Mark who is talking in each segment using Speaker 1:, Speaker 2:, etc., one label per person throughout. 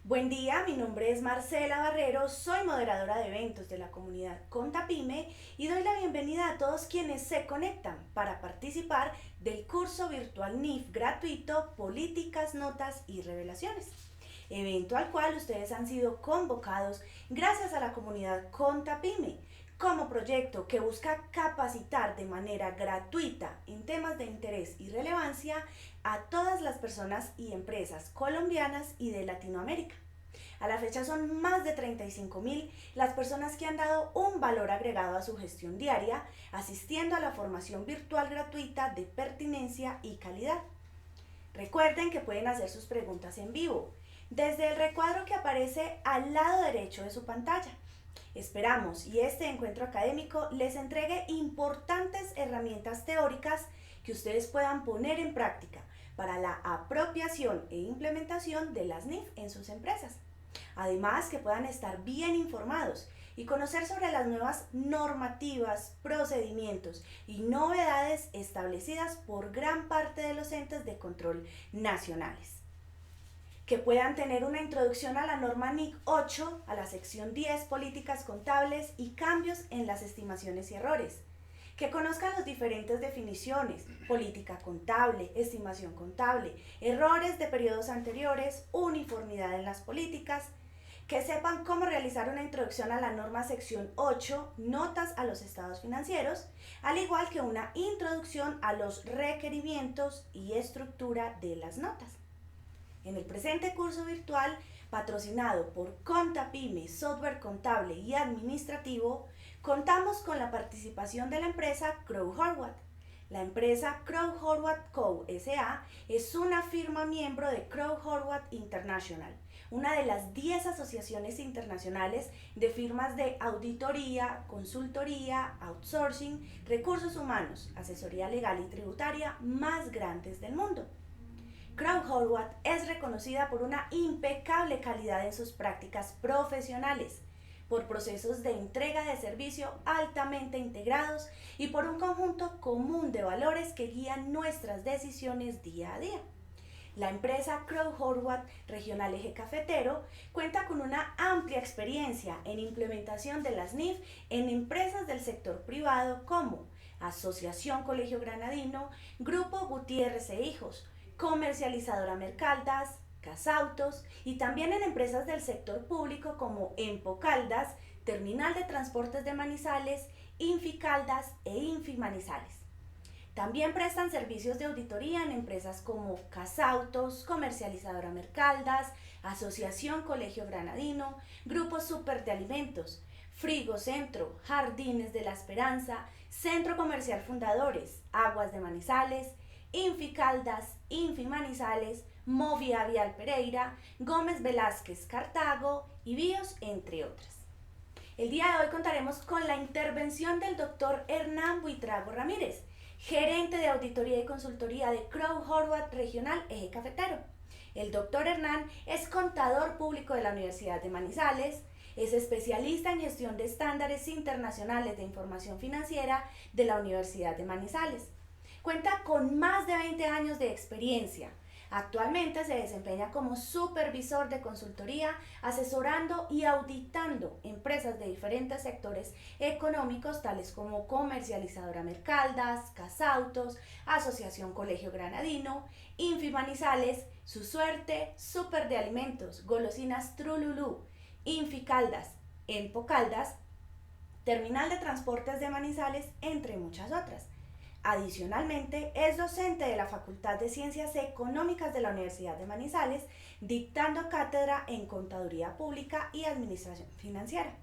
Speaker 1: Buen día, mi nombre es Marcela Barrero, soy moderadora de eventos de la comunidad Contapyme y doy la bienvenida a todos quienes se conectan para participar del curso virtual NIF gratuito Políticas, Notas y Revelaciones, evento al cual ustedes han sido convocados gracias a la comunidad Contapyme como proyecto que busca capacitar de manera gratuita en temas de interés y relevancia a todas las personas y empresas colombianas y de Latinoamérica. A la fecha son más de 35.000 las personas que han dado un valor agregado a su gestión diaria, asistiendo a la formación virtual gratuita de pertinencia y calidad. Recuerden que pueden hacer sus preguntas en vivo, desde el recuadro que aparece al lado derecho de su pantalla. Esperamos y este encuentro académico les entregue importantes herramientas teóricas que ustedes puedan poner en práctica para la apropiación e implementación de las NIF en sus empresas. Además, que puedan estar bien informados y conocer sobre las nuevas normativas, procedimientos y novedades establecidas por gran parte de los entes de control nacionales. Que puedan tener una introducción a la norma NIC 8, a la sección 10, políticas contables y cambios en las estimaciones y errores. Que conozcan las diferentes definiciones, política contable, estimación contable, errores de periodos anteriores, uniformidad en las políticas. Que sepan cómo realizar una introducción a la norma sección 8, notas a los estados financieros, al igual que una introducción a los requerimientos y estructura de las notas. En el presente curso virtual, patrocinado por Contapyme, software contable y administrativo, contamos con la participación de la empresa Crowe Horwath. La empresa Crowe Horwath Co. S.A. es una firma miembro de Crowe Horwath International, una de las 10 asociaciones internacionales de firmas de auditoría, consultoría, outsourcing, recursos humanos, asesoría legal y tributaria más grandes del mundo. Crowe Horwath es reconocida por una impecable calidad en sus prácticas profesionales, por procesos de entrega de servicio altamente integrados y por un conjunto común de valores que guían nuestras decisiones día a día. La empresa Crowe Horwath Regional Eje Cafetero cuenta con una amplia experiencia en implementación de las NIF en empresas del sector privado como Asociación Colegio Granadino, Grupo Gutiérrez e Hijos, Comercializadora Mercaldas, Casautos y también en empresas del sector público como Empocaldas, Terminal de Transportes de Manizales, Inficaldas e Infimanizales. También prestan servicios de auditoría en empresas como Casautos, Comercializadora Mercaldas, Asociación Colegio Granadino, Grupo Super de Alimentos, Frigocentro, Jardines de la Esperanza, Centro Comercial Fundadores, Aguas de Manizales, Inficaldas, Infimanizales, Movia Vial Pereira, Gómez Velázquez Cartago y Bíos, entre otras. El día de hoy contaremos con la intervención del doctor Hernán Buitrago Ramírez, gerente de auditoría y consultoría de Crowe Horwath Regional Eje Cafetero. El doctor Hernán es contador público de la Universidad de Manizales, es especialista en gestión de estándares internacionales de información financiera de la Universidad de Manizales. Cuenta con más de 20 años de experiencia. Actualmente se desempeña como supervisor de consultoría, asesorando y auditando empresas de diferentes sectores económicos, tales como Comercializadora Mercaldas, Casautos, Asociación Colegio Granadino, Infimanizales, Su Suerte, Super de Alimentos, Golosinas Trululú, Inficaldas, Empocaldas, Terminal de Transportes de Manizales, entre muchas otras. Adicionalmente, es docente de la Facultad de Ciencias Económicas de la Universidad de Manizales, dictando cátedra en Contaduría Pública y Administración Financiera.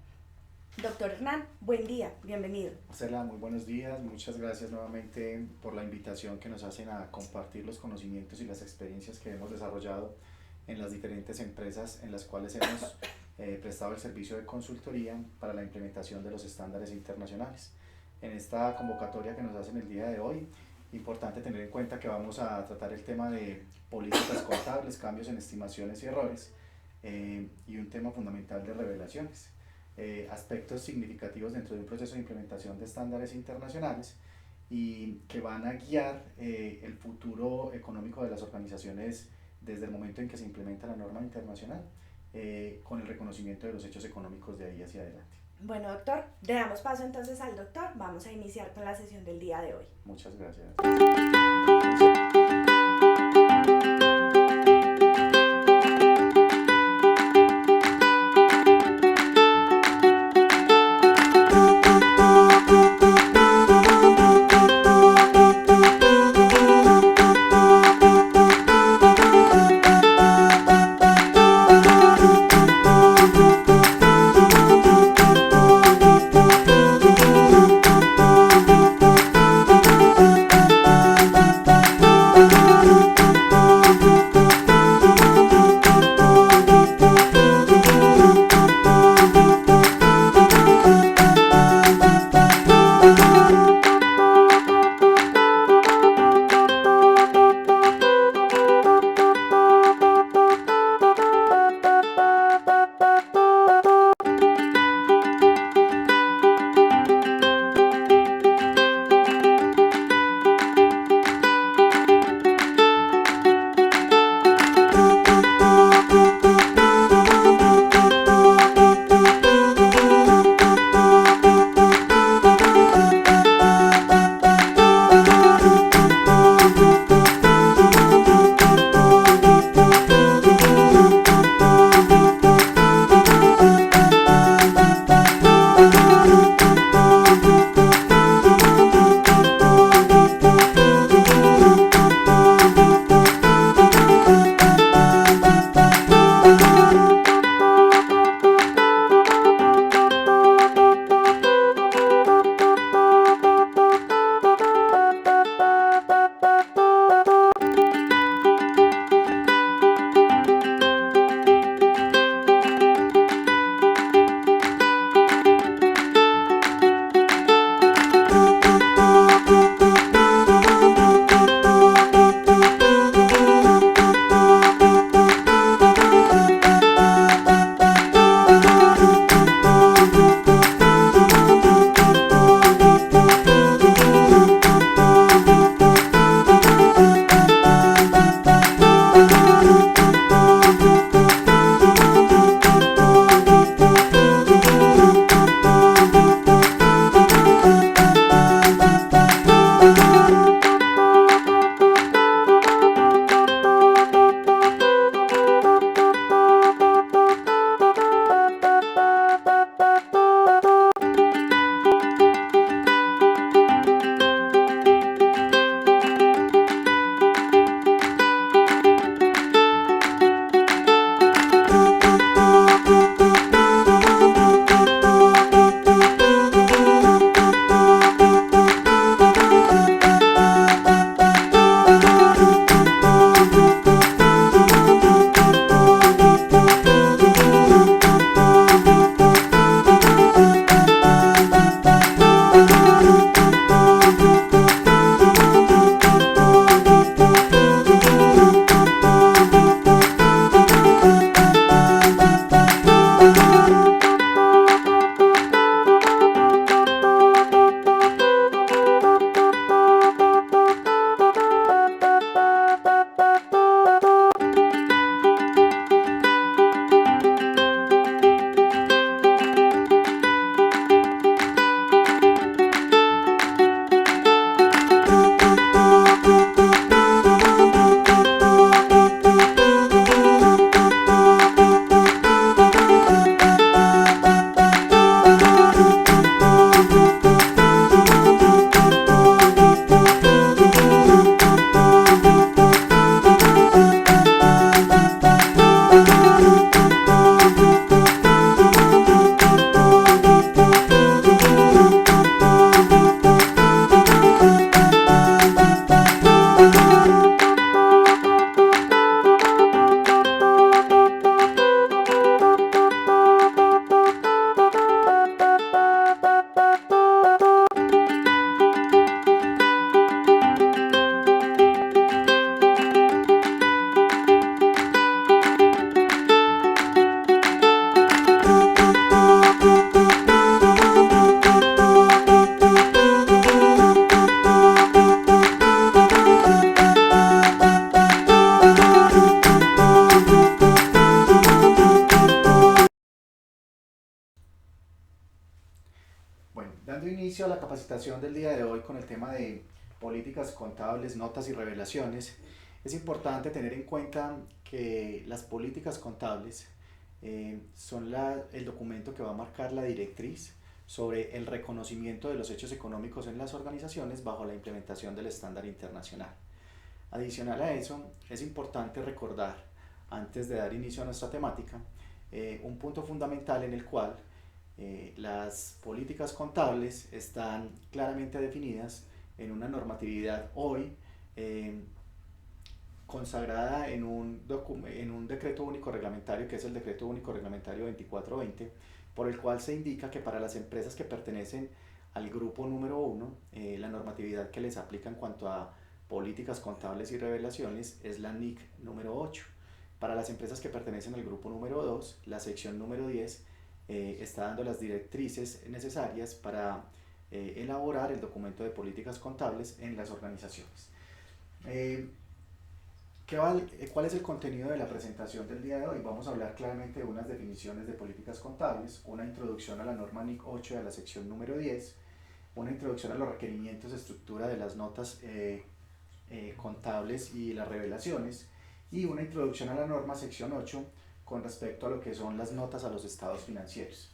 Speaker 1: Doctor Hernán, buen día, bienvenido.
Speaker 2: Marcela, muy buenos días, muchas gracias nuevamente por la invitación que nos hacen a compartir los conocimientos y las experiencias que hemos desarrollado en las diferentes empresas en las cuales hemos prestado el servicio de consultoría para la implementación de los estándares internacionales. En esta convocatoria que nos hacen el día de hoy, importante tener en cuenta que vamos a tratar el tema de políticas contables, cambios en estimaciones y errores, y un tema fundamental de revelaciones. Aspectos significativos dentro de un proceso de implementación de estándares internacionales y que van a guiar el futuro económico de las organizaciones desde el momento en que se implementa la norma internacional. con el reconocimiento de los hechos económicos de ahí hacia adelante.
Speaker 1: Bueno, doctor, le damos paso entonces al doctor. Vamos a iniciar con la sesión del día de hoy.
Speaker 2: Muchas gracias. Dando inicio a la capacitación del día de hoy con el tema de políticas contables, notas y revelaciones, es importante tener en cuenta que las políticas contables son el documento que va a marcar la directriz sobre el reconocimiento de los hechos económicos en las organizaciones bajo la implementación del estándar internacional. Adicional a eso, es importante recordar, antes de dar inicio a nuestra temática, un punto fundamental en el cual las políticas contables están claramente definidas en una normatividad hoy eh, consagrada en un decreto único reglamentario, que es el decreto único reglamentario 2420, por el cual se indica que para las empresas que pertenecen al grupo número 1, la normatividad que les aplica en cuanto a políticas contables y revelaciones es la NIC número 8. Para las empresas que pertenecen al grupo número 2, la sección número 10 está dando las directrices necesarias para elaborar el documento de políticas contables en las organizaciones. ¿Cuál es el contenido de la presentación del día de hoy? Vamos a hablar claramente de unas definiciones de políticas contables, una introducción a la norma NIC 8 de la sección número 10, una introducción a los requerimientos de estructura de las notas contables y las revelaciones, y una introducción a la norma sección 8 con respecto a lo que son las notas a los estados financieros.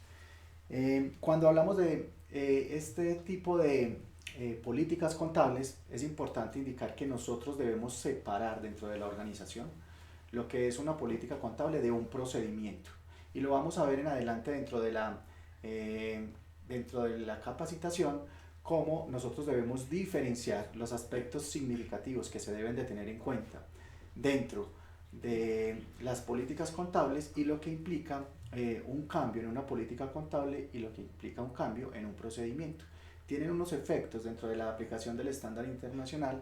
Speaker 2: Cuando hablamos de este tipo de políticas contables, es importante indicar que nosotros debemos separar dentro de la organización lo que es una política contable de un procedimiento, y lo vamos a ver en adelante dentro de la capacitación, cómo nosotros debemos diferenciar los aspectos significativos que se deben de tener en cuenta dentro de las políticas contables y lo que implica un cambio en una política contable y lo que implica un cambio en un procedimiento. Tienen unos efectos dentro de la aplicación del estándar internacional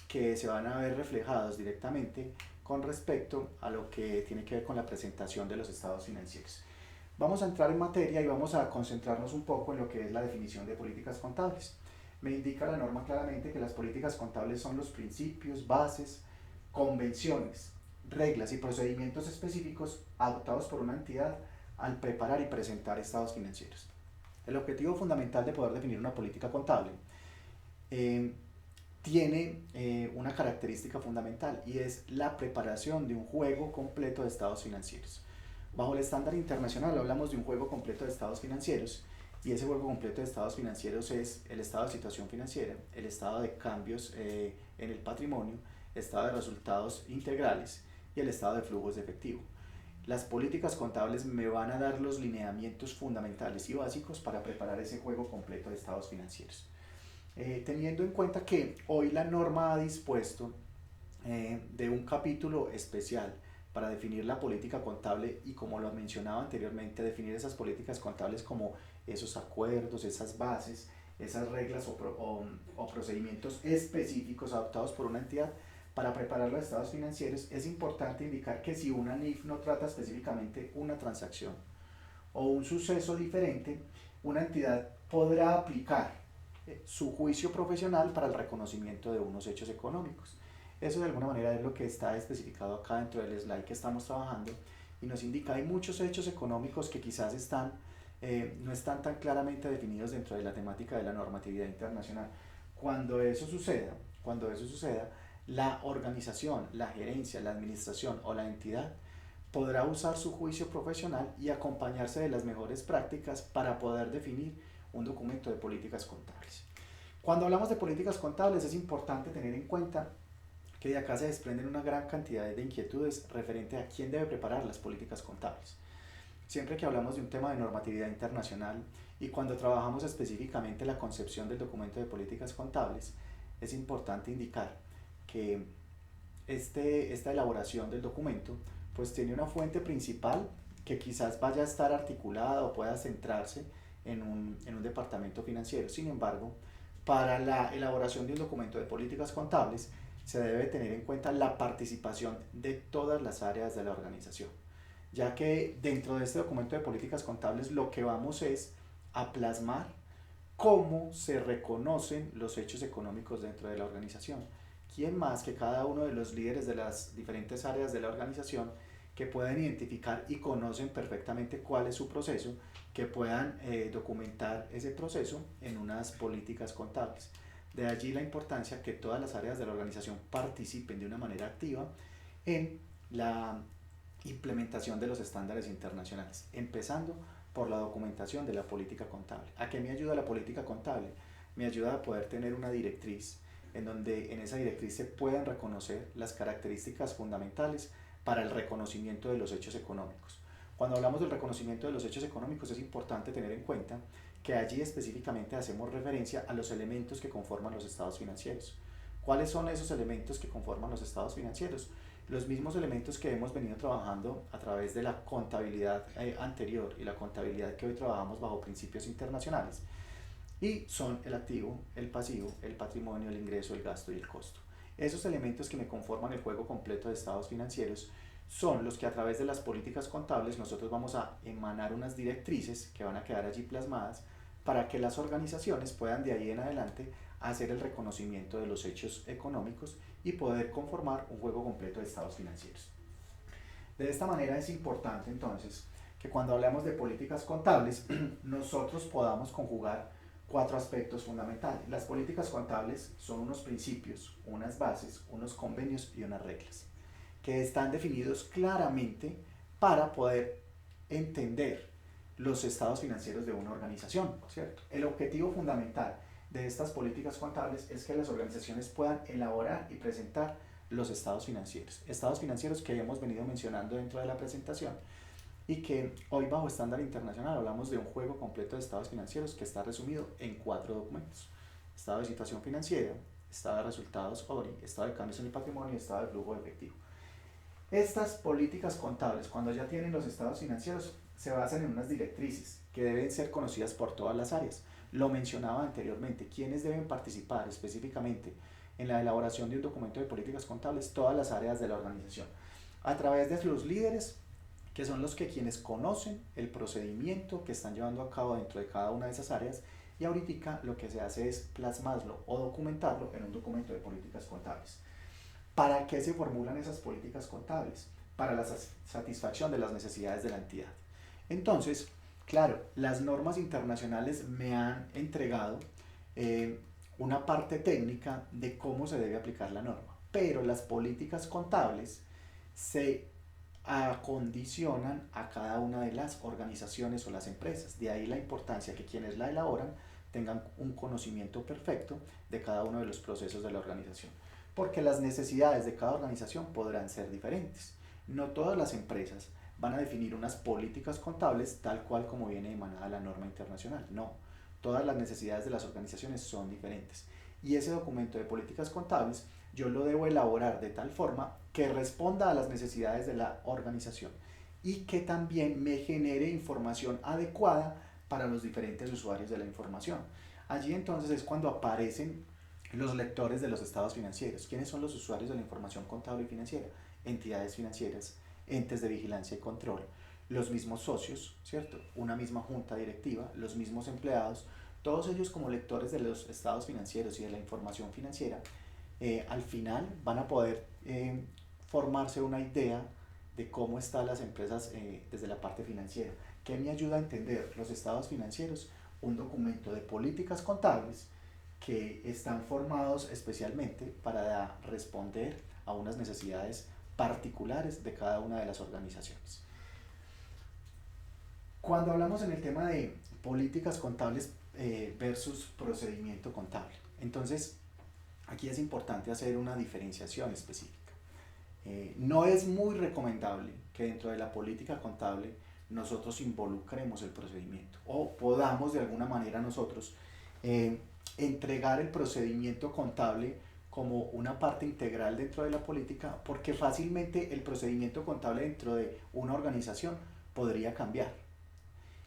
Speaker 2: que se van a ver reflejados directamente con respecto a lo que tiene que ver con la presentación de los estados financieros. Vamos a entrar en materia y vamos a concentrarnos un poco en lo que es la definición de políticas contables. Me indica la norma claramente que las políticas contables son los principios, bases, convenciones, reglas y procedimientos específicos adoptados por una entidad al preparar y presentar estados financieros. El objetivo fundamental de poder definir una política contable tiene una característica fundamental, y es la preparación de un juego completo de estados financieros. Bajo el estándar internacional hablamos de un juego completo de estados financieros, y ese juego completo de estados financieros es el estado de situación financiera, el estado de cambios en el patrimonio, estado de resultados integrales y el estado de flujos de efectivo. Las políticas contables me van a dar los lineamientos fundamentales y básicos para preparar ese juego completo de estados financieros. Teniendo en cuenta que hoy la norma ha dispuesto de un capítulo especial para definir la política contable, y como lo mencionaba anteriormente, definir esas políticas contables como esos acuerdos, esas bases, esas reglas o procedimientos específicos adoptados por una entidad para preparar los estados financieros, es importante indicar que si una NIF no trata específicamente una transacción o un suceso diferente, una entidad podrá aplicar su juicio profesional para el reconocimiento de unos hechos económicos. Eso de alguna manera es lo que está especificado acá dentro del slide que estamos trabajando, y nos indica hay muchos hechos económicos que quizás no están tan claramente definidos dentro de la temática de la normatividad internacional. Cuando eso suceda, la organización, la gerencia, la administración o la entidad podrá usar su juicio profesional y acompañarse de las mejores prácticas para poder definir un documento de políticas contables. Cuando hablamos de políticas contables, es importante tener en cuenta que de acá se desprenden una gran cantidad de inquietudes referente a quién debe preparar las políticas contables. Siempre que hablamos de un tema de normatividad internacional y cuando trabajamos específicamente la concepción del documento de políticas contables, es importante indicar que esta elaboración del documento pues tiene una fuente principal que quizás vaya a estar articulada o pueda centrarse en un departamento financiero. Sin embargo, para la elaboración de un documento de políticas contables se debe tener en cuenta la participación de todas las áreas de la organización, ya que dentro de este documento de políticas contables lo que vamos es a plasmar cómo se reconocen los hechos económicos dentro de la organización. ¿Quién más que cada uno de los líderes de las diferentes áreas de la organización que puedan identificar y conocen perfectamente cuál es su proceso, que puedan documentar ese proceso en unas políticas contables. De allí la importancia que todas las áreas de la organización participen de una manera activa en la implementación de los estándares internacionales, empezando por la documentación de la política contable. ¿A qué me ayuda la política contable? Me ayuda a poder tener una directriz en donde en esa directriz se puedan reconocer las características fundamentales para el reconocimiento de los hechos económicos. Cuando hablamos del reconocimiento de los hechos económicos es importante tener en cuenta que allí específicamente hacemos referencia a los elementos que conforman los estados financieros. ¿Cuáles son esos elementos que conforman los estados financieros? Los mismos elementos que hemos venido trabajando a través de la contabilidad anterior y la contabilidad que hoy trabajamos bajo principios internacionales. Y son el activo, el pasivo, el patrimonio, el ingreso, el gasto y el costo. Esos elementos que me conforman el juego completo de estados financieros son los que a través de las políticas contables nosotros vamos a emanar unas directrices que van a quedar allí plasmadas para que las organizaciones puedan de ahí en adelante hacer el reconocimiento de los hechos económicos y poder conformar un juego completo de estados financieros. De esta manera es importante entonces que cuando hablamos de políticas contables nosotros podamos conjugar cuatro aspectos fundamentales. Las políticas contables son unos principios, unas bases, unos convenios y unas reglas que están definidos claramente para poder entender los estados financieros de una organización, ¿cierto? El objetivo fundamental de estas políticas contables es que las organizaciones puedan elaborar y presentar los estados financieros que hemos venido mencionando dentro de la presentación y que hoy bajo estándar internacional hablamos de un juego completo de estados financieros que está resumido en 4 documentos: estado de situación financiera, estado de resultados ORI, estado de cambios en el patrimonio y estado de flujo de efectivo. Estas políticas contables, cuando ya tienen los estados financieros, se basan en unas directrices que deben ser conocidas por todas las áreas. Lo mencionaba anteriormente, ¿quiénes deben participar específicamente en la elaboración de un documento de políticas contables? Todas las áreas de la organización, a través de los líderes, que son los que quienes conocen el procedimiento que están llevando a cabo dentro de cada una de esas áreas, y ahorita lo que se hace es plasmarlo o documentarlo en un documento de políticas contables. ¿Para qué se formulan esas políticas contables? Para la satisfacción de las necesidades de la entidad. Entonces, claro, las normas internacionales me han entregado una parte técnica de cómo se debe aplicar la norma, pero las políticas contables se acondicionan a cada una de las organizaciones o las empresas. De ahí la importancia que quienes la elaboran tengan un conocimiento perfecto de cada uno de los procesos de la organización, porque las necesidades de cada organización podrán ser diferentes. No todas las empresas van a definir unas políticas contables tal cual como viene emanada la norma internacional. No, todas las necesidades de las organizaciones son diferentes. Y ese documento de políticas contables yo lo debo elaborar de tal forma que responda a las necesidades de la organización y que también me genere información adecuada para los diferentes usuarios de la información. Allí entonces es cuando aparecen los lectores de los estados financieros. ¿Quiénes son los usuarios de la información contable y financiera? Entidades financieras, entes de vigilancia y control, los mismos socios, ¿cierto? Una misma junta directiva, los mismos empleados, todos ellos como lectores de los estados financieros y de la información financiera, al final van a poder formarse una idea de cómo están las empresas desde la parte financiera. ¿Qué me ayuda a entender los estados financieros? Un documento de políticas contables que están formados especialmente para responder a unas necesidades particulares de cada una de las organizaciones. Cuando hablamos en el tema de políticas contables versus procedimiento contable, entonces aquí es importante hacer una diferenciación específica. No es muy recomendable que dentro de la política contable nosotros involucremos el procedimiento o podamos de alguna manera nosotros entregar el procedimiento contable como una parte integral dentro de la política, porque fácilmente el procedimiento contable dentro de una organización podría cambiar.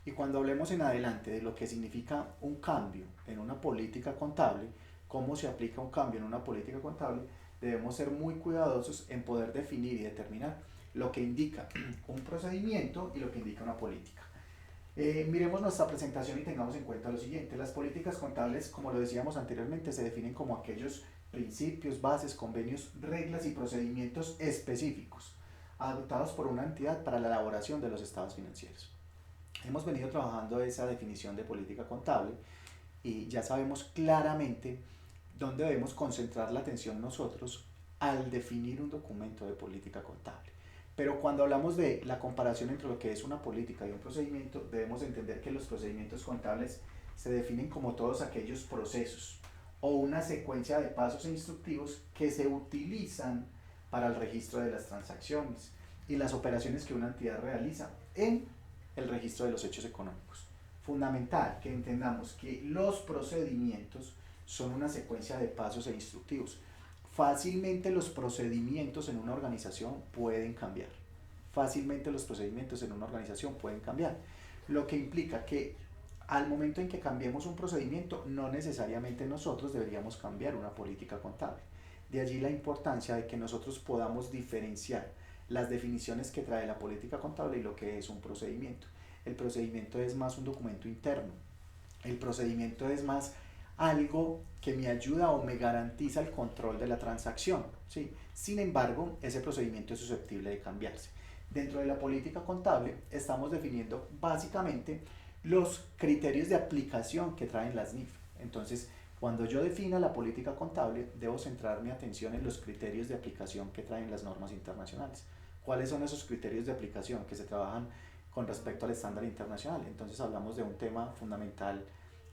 Speaker 2: Y cuando hablemos en adelante de lo que significa un cambio en una política contable, cómo se aplica un cambio en una política contable, debemos ser muy cuidadosos en poder definir y determinar lo que indica un procedimiento y lo que indica una política. Miremos nuestra presentación y tengamos en cuenta lo siguiente: las políticas contables, como lo decíamos anteriormente, se definen como aquellos principios, bases, convenios, reglas y procedimientos específicos adoptados por una entidad para la elaboración de los estados financieros. Hemos venido trabajando esa definición de política contable y ya sabemos claramente dónde debemos concentrar la atención nosotros al definir un documento de política contable. Pero cuando hablamos de la comparación entre lo que es una política y un procedimiento, debemos entender que los procedimientos contables se definen como todos aquellos procesos o una secuencia de pasos e instructivos que se utilizan para el registro de las transacciones y las operaciones que una entidad realiza en el registro de los hechos económicos. Fundamental que entendamos que los procedimientos son una secuencia de pasos e instructivos. Fácilmente los procedimientos en una organización pueden cambiar. Fácilmente los procedimientos en una organización pueden cambiar. Lo que implica que al momento en que cambiemos un procedimiento, no necesariamente nosotros deberíamos cambiar una política contable. De allí la importancia de que nosotros podamos diferenciar las definiciones que trae la política contable y lo que es un procedimiento. El procedimiento es más un documento interno. El procedimiento es más algo que me ayuda o me garantiza el control de la transacción, ¿sí? Sin embargo, ese procedimiento es susceptible de cambiarse. Dentro de la política contable estamos definiendo básicamente los criterios de aplicación que traen las NIF. Entonces, cuando yo defina la política contable, debo centrar mi atención en los criterios de aplicación que traen las normas internacionales. ¿Cuáles son esos criterios de aplicación que se trabajan con respecto al estándar internacional? Entonces hablamos de un tema fundamental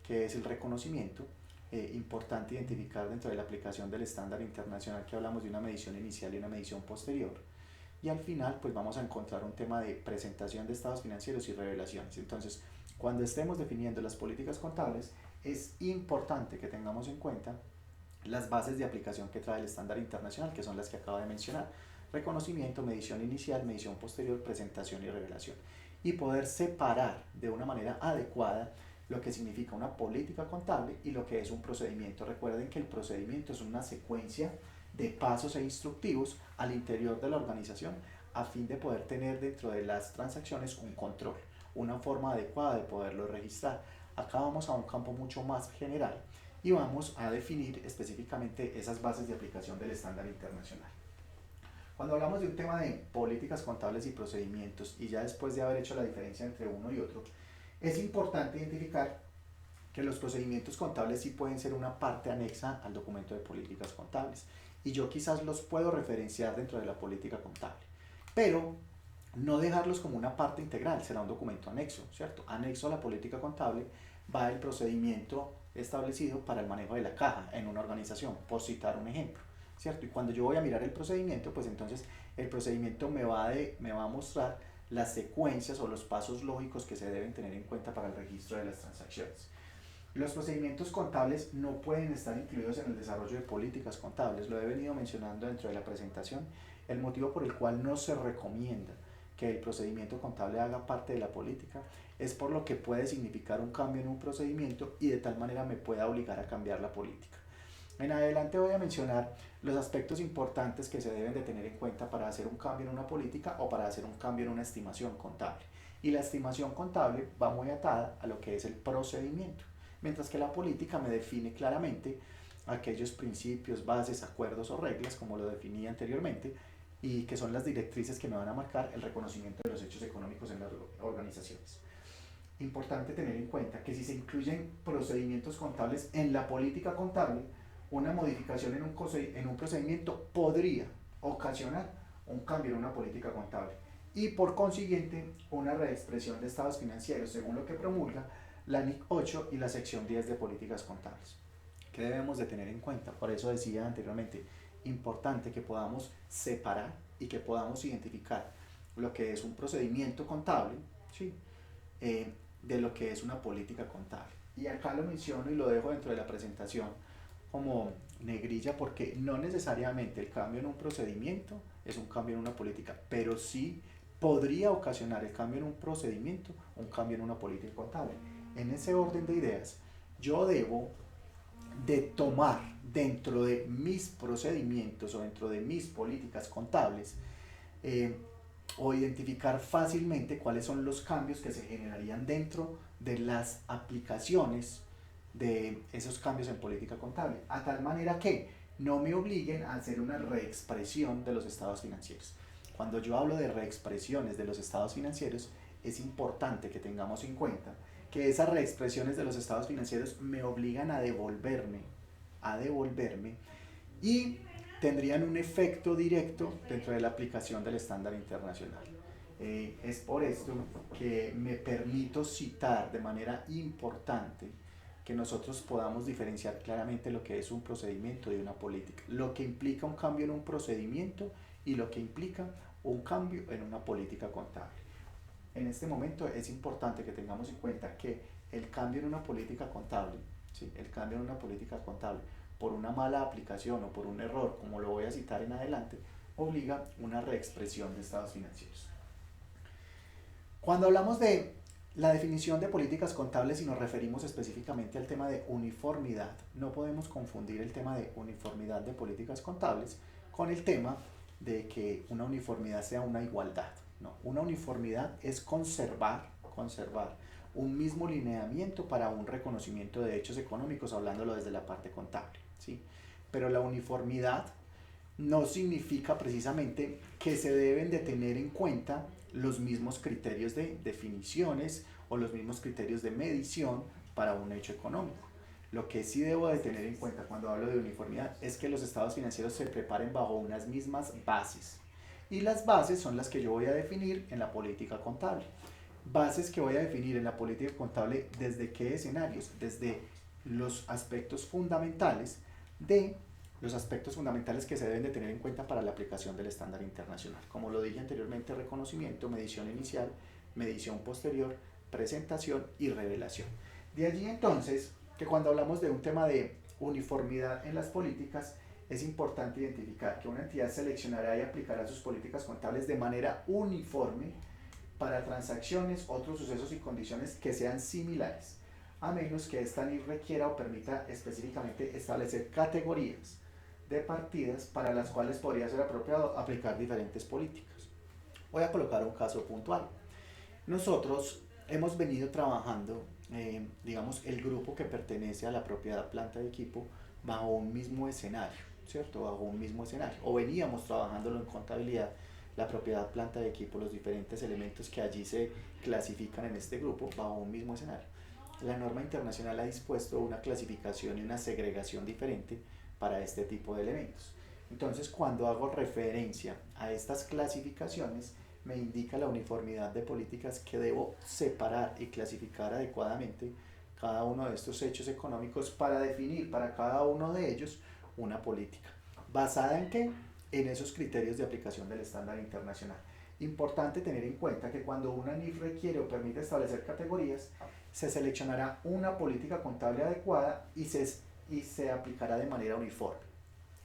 Speaker 2: que es el reconocimiento. Importante identificar dentro de la aplicación del estándar internacional que hablamos de una medición inicial y una medición posterior. Y al final pues vamos a encontrar un tema de presentación de estados financieros y revelaciones. Entonces, cuando estemos definiendo las políticas contables, es importante que tengamos en cuenta las bases de aplicación que trae el estándar internacional, que son las que acabo de mencionar: reconocimiento, medición inicial, medición posterior, presentación y revelación, y poder separar de una manera adecuada lo que significa una política contable y lo que es un procedimiento. Recuerden que el procedimiento es una secuencia de pasos e instructivos al interior de la organización a fin de poder tener dentro de las transacciones un control, una forma adecuada de poderlo registrar. Acá vamos a un campo mucho más general y vamos a definir específicamente esas bases de aplicación del estándar internacional. Cuando hablamos de un tema de políticas contables y procedimientos, y ya después de haber hecho la diferencia entre uno y otro, es importante identificar que los procedimientos contables sí pueden ser una parte anexa al documento de políticas contables, y yo quizás los puedo referenciar dentro de la política contable, pero no dejarlos como una parte integral. Será un documento anexo, ¿cierto? Anexo a la política contable va el procedimiento establecido para el manejo de la caja en una organización, por citar un ejemplo, ¿cierto? Y cuando yo voy a mirar el procedimiento, pues entonces el procedimiento me va a mostrar las secuencias o los pasos lógicos que se deben tener en cuenta para el registro de las transacciones. Los procedimientos contables no pueden estar incluidos en el desarrollo de políticas contables. Lo he venido mencionando dentro de la presentación. El motivo por el cual no se recomienda que el procedimiento contable haga parte de la política es por lo que puede significar un cambio en un procedimiento y de tal manera me pueda obligar a cambiar la política. En adelante voy a mencionar los aspectos importantes que se deben de tener en cuenta para hacer un cambio en una política o para hacer un cambio en una estimación contable. Y la estimación contable va muy atada a lo que es el procedimiento, mientras que la política me define claramente aquellos principios, bases, acuerdos o reglas, como lo definí anteriormente, y que son las directrices que me van a marcar el reconocimiento de los hechos económicos en las organizaciones. Importante tener en cuenta que si se incluyen procedimientos contables en la política contable, una modificación en un procedimiento podría ocasionar un cambio en una política contable y por consiguiente una reexpresión de estados financieros según lo que promulga la NIC 8 y la sección 10 de políticas contables. ¿Qué debemos de tener en cuenta? Por eso decía anteriormente, importante que podamos separar y que podamos identificar lo que es un procedimiento contable, ¿sí? De lo que es una política contable. Y acá lo menciono y lo dejo dentro de la presentación como negrilla porque no necesariamente el cambio en un procedimiento es un cambio en una política, pero sí podría ocasionar el cambio en un procedimiento, un cambio en una política contable. En ese orden de ideas, yo debo de tomar dentro de mis procedimientos o dentro de mis políticas contables o identificar fácilmente cuáles son los cambios que se generarían dentro de las aplicaciones de esos cambios en política contable, a tal manera que no me obliguen a hacer una reexpresión de los estados financieros. Cuando yo hablo de reexpresiones de los estados financieros, es importante que tengamos en cuenta que esas reexpresiones de los estados financieros me obligan a devolverme y tendrían un efecto directo dentro de la aplicación del estándar internacional. Es por esto que me permito citar de manera importante que nosotros podamos diferenciar claramente lo que es un procedimiento de una política, lo que implica un cambio en un procedimiento y lo que implica un cambio en una política contable. En este momento es importante que tengamos en cuenta que el cambio en una política contable, ¿sí? El cambio en una política contable por una mala aplicación o por un error, como lo voy a citar en adelante, obliga una reexpresión de estados financieros. Cuando hablamos de la definición de políticas contables y nos referimos específicamente al tema de uniformidad, no podemos confundir el tema de uniformidad de políticas contables con el tema de que una uniformidad sea una igualdad. No, una uniformidad es conservar un mismo lineamiento para un reconocimiento de hechos económicos, hablándolo desde la parte contable, ¿sí? Pero la uniformidad no significa precisamente que se deben de tener en cuenta los mismos criterios de definiciones o los mismos criterios de medición para un hecho económico. Lo que sí debo de tener en cuenta cuando hablo de uniformidad es que los estados financieros se preparen bajo unas mismas bases. Y las bases son las que yo voy a definir en la política contable. Bases que voy a definir en la política contable desde qué escenarios, desde los aspectos fundamentales que se deben de tener en cuenta para la aplicación del estándar internacional. Como lo dije anteriormente, reconocimiento, medición inicial, medición posterior, presentación y revelación. De allí entonces que cuando hablamos de un tema de uniformidad en las políticas, es importante identificar que una entidad seleccionará y aplicará sus políticas contables de manera uniforme para transacciones, otros sucesos y condiciones que sean similares, a menos que esta NIF requiera o permita específicamente establecer categorías de partidas para las cuales podría ser apropiado aplicar diferentes políticas. Voy a colocar un caso puntual. Nosotros hemos venido trabajando, digamos, el grupo que pertenece a la propiedad planta de equipo bajo un mismo escenario, ¿cierto? Bajo un mismo escenario. O veníamos trabajándolo en contabilidad, la propiedad planta de equipo, los diferentes elementos que allí se clasifican en este grupo bajo un mismo escenario. La norma internacional ha dispuesto una clasificación y una segregación diferente para este tipo de elementos. Entonces, cuando hago referencia a estas clasificaciones, me indica la uniformidad de políticas que debo separar y clasificar adecuadamente cada uno de estos hechos económicos para definir para cada uno de ellos una política. ¿Basada en qué? En esos criterios de aplicación del estándar internacional. Importante tener en cuenta que cuando una NIF requiere o permite establecer categorías, se seleccionará una política contable adecuada y se aplicará de manera uniforme,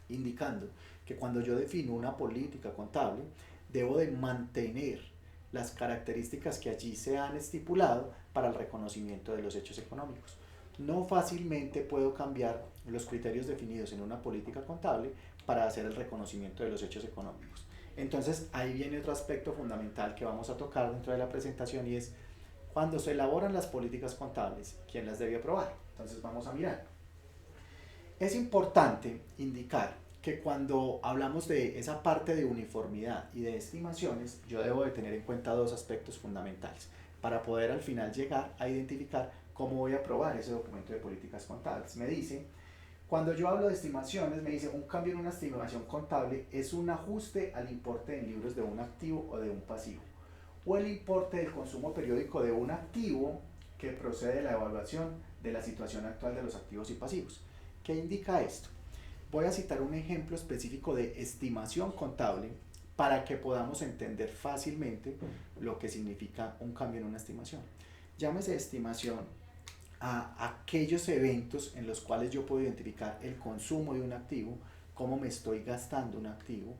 Speaker 2: indicando que cuando yo defino una política contable, debo de mantener las características que allí se han estipulado para el reconocimiento de los hechos económicos. No fácilmente puedo cambiar los criterios definidos en una política contable para hacer el reconocimiento de los hechos económicos. Entonces ahí viene otro aspecto fundamental que vamos a tocar dentro de la presentación y es cuando se elaboran las políticas contables, ¿quién las debe aprobar? Entonces vamos a mirar. Es importante indicar que cuando hablamos de esa parte de uniformidad y de estimaciones, yo debo de tener en cuenta dos aspectos fundamentales para poder al final llegar a identificar cómo voy a aprobar ese documento de políticas contables. Me dice, cuando yo hablo de estimaciones, me dice un cambio en una estimación contable es un ajuste al importe en libros de un activo o de un pasivo, o el importe del consumo periódico de un activo que procede de la evaluación de la situación actual de los activos y pasivos. ¿Qué indica esto? Voy a citar un ejemplo específico de estimación contable para que podamos entender fácilmente lo que significa un cambio en una estimación. Llámese estimación a aquellos eventos en los cuales yo puedo identificar el consumo de un activo, cómo me estoy gastando un activo,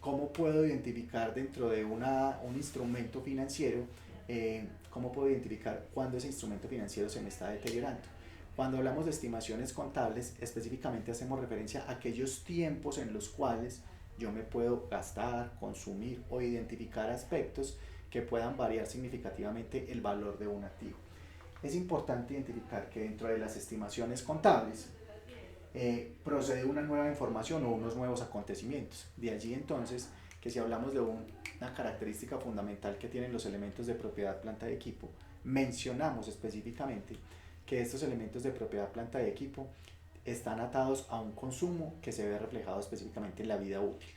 Speaker 2: cómo puedo identificar dentro de un instrumento financiero, cómo puedo identificar cuándo ese instrumento financiero se me está deteriorando. Cuando hablamos de estimaciones contables, específicamente hacemos referencia a aquellos tiempos en los cuales yo me puedo gastar, consumir o identificar aspectos que puedan variar significativamente el valor de un activo. Es importante identificar que dentro de las estimaciones contables procede una nueva información o unos nuevos acontecimientos. De allí entonces que si hablamos de una característica fundamental que tienen los elementos de propiedad, planta y equipo, mencionamos específicamente que estos elementos de propiedad, planta y equipo están atados a un consumo que se ve reflejado específicamente en la vida útil.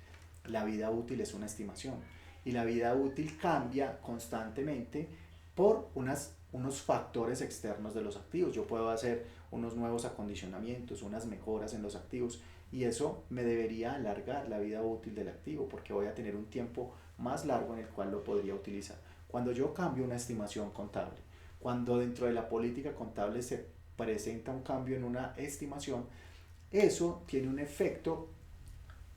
Speaker 2: La vida útil es una estimación y la vida útil cambia constantemente por unos factores externos de los activos. Yo puedo hacer unos nuevos acondicionamientos, unas mejoras en los activos y eso me debería alargar la vida útil del activo porque voy a tener un tiempo más largo en el cual lo podría utilizar. Cuando yo cambio una estimación contable, cuando dentro de la política contable se presenta un cambio en una estimación, eso tiene un efecto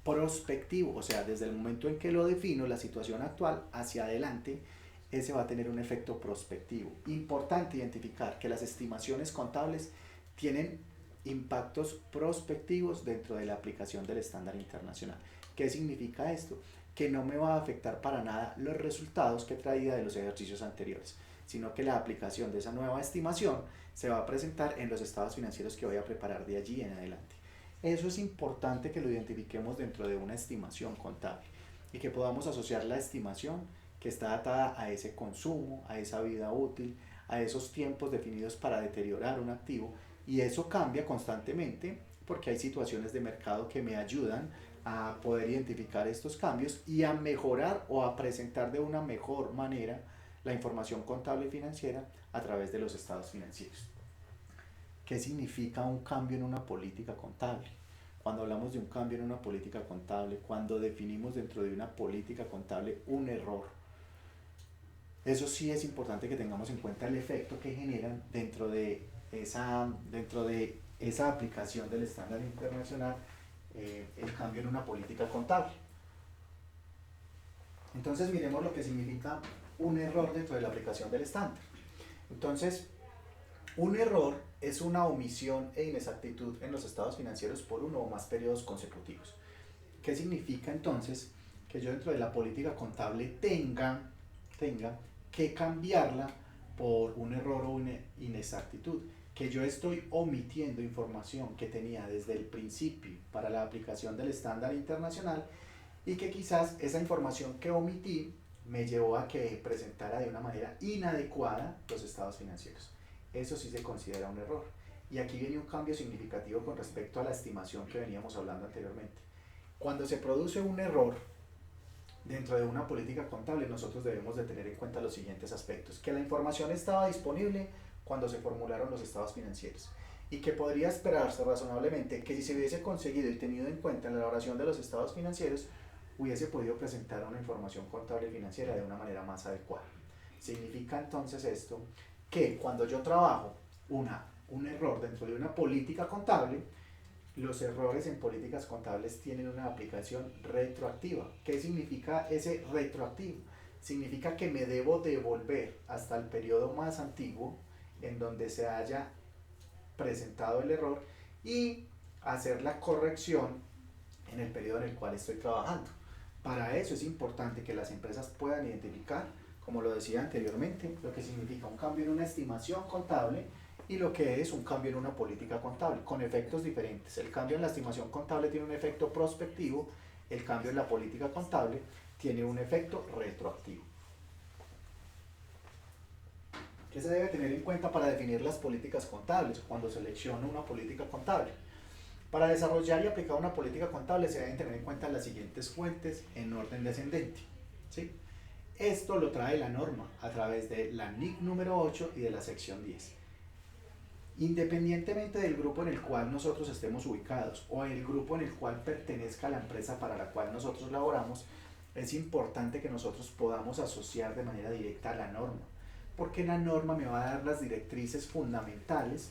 Speaker 2: prospectivo, o sea, desde el momento en que lo defino, la situación actual hacia adelante, ese va a tener un efecto prospectivo. Importante identificar que las estimaciones contables tienen impactos prospectivos dentro de la aplicación del estándar internacional. ¿Qué significa esto? Que no me va a afectar para nada los resultados que traía de los ejercicios anteriores, sino que la aplicación de esa nueva estimación se va a presentar en los estados financieros que voy a preparar de allí en adelante. Eso es importante que lo identifiquemos dentro de una estimación contable y que podamos asociar la estimación que está atada a ese consumo, a esa vida útil, a esos tiempos definidos para deteriorar un activo, y eso cambia constantemente porque hay situaciones de mercado que me ayudan a poder identificar estos cambios y a mejorar o a presentar de una mejor manera la información contable y financiera a través de los estados financieros. ¿Qué significa un cambio en una política contable? Cuando hablamos de un cambio en una política contable, cuando definimos dentro de una política contable un error, eso sí es importante que tengamos en cuenta el efecto que generan dentro de esa aplicación del estándar internacional, el cambio en una política contable. Entonces miremos lo que significa un error dentro de la aplicación del estándar. Entonces, un error es una omisión e inexactitud en los estados financieros por uno o más periodos consecutivos. ¿Qué significa entonces? Que yo dentro de la política contable tenga que cambiarla por un error o una inexactitud, que yo estoy omitiendo información que tenía desde el principio para la aplicación del estándar internacional y que quizás esa información que omití me llevó a que presentara de una manera inadecuada los estados financieros. Eso sí se considera un error. Y aquí viene un cambio significativo con respecto a la estimación que veníamos hablando anteriormente. Cuando se produce un error dentro de una política contable, nosotros debemos de tener en cuenta los siguientes aspectos: que la información estaba disponible cuando se formularon los estados financieros y que podría esperarse razonablemente que si se hubiese conseguido y tenido en cuenta en la elaboración de los estados financieros, hubiese podido presentar una información contable y financiera de una manera más adecuada. Significa entonces esto que cuando yo trabajo un error dentro de una política contable, los errores en políticas contables tienen una aplicación retroactiva. ¿Qué significa ese retroactivo? Significa que me debo devolver hasta el periodo más antiguo en donde se haya presentado el error y hacer la corrección en el periodo en el cual estoy trabajando. Para eso es importante que las empresas puedan identificar, como lo decía anteriormente, lo que significa un cambio en una estimación contable y lo que es un cambio en una política contable, con efectos diferentes. El cambio en la estimación contable tiene un efecto prospectivo, el cambio en la política contable tiene un efecto retroactivo. ¿Qué se debe tener en cuenta para definir las políticas contables cuando selecciono una política contable? Para desarrollar y aplicar una política contable se deben tener en cuenta las siguientes fuentes en orden descendente, ¿sí? Esto lo trae la norma a través de la NIC número 8 y de la sección 10. Independientemente del grupo en el cual nosotros estemos ubicados o el grupo en el cual pertenezca la empresa para la cual nosotros laboramos, es importante que nosotros podamos asociar de manera directa a la norma, porque la norma me va a dar las directrices fundamentales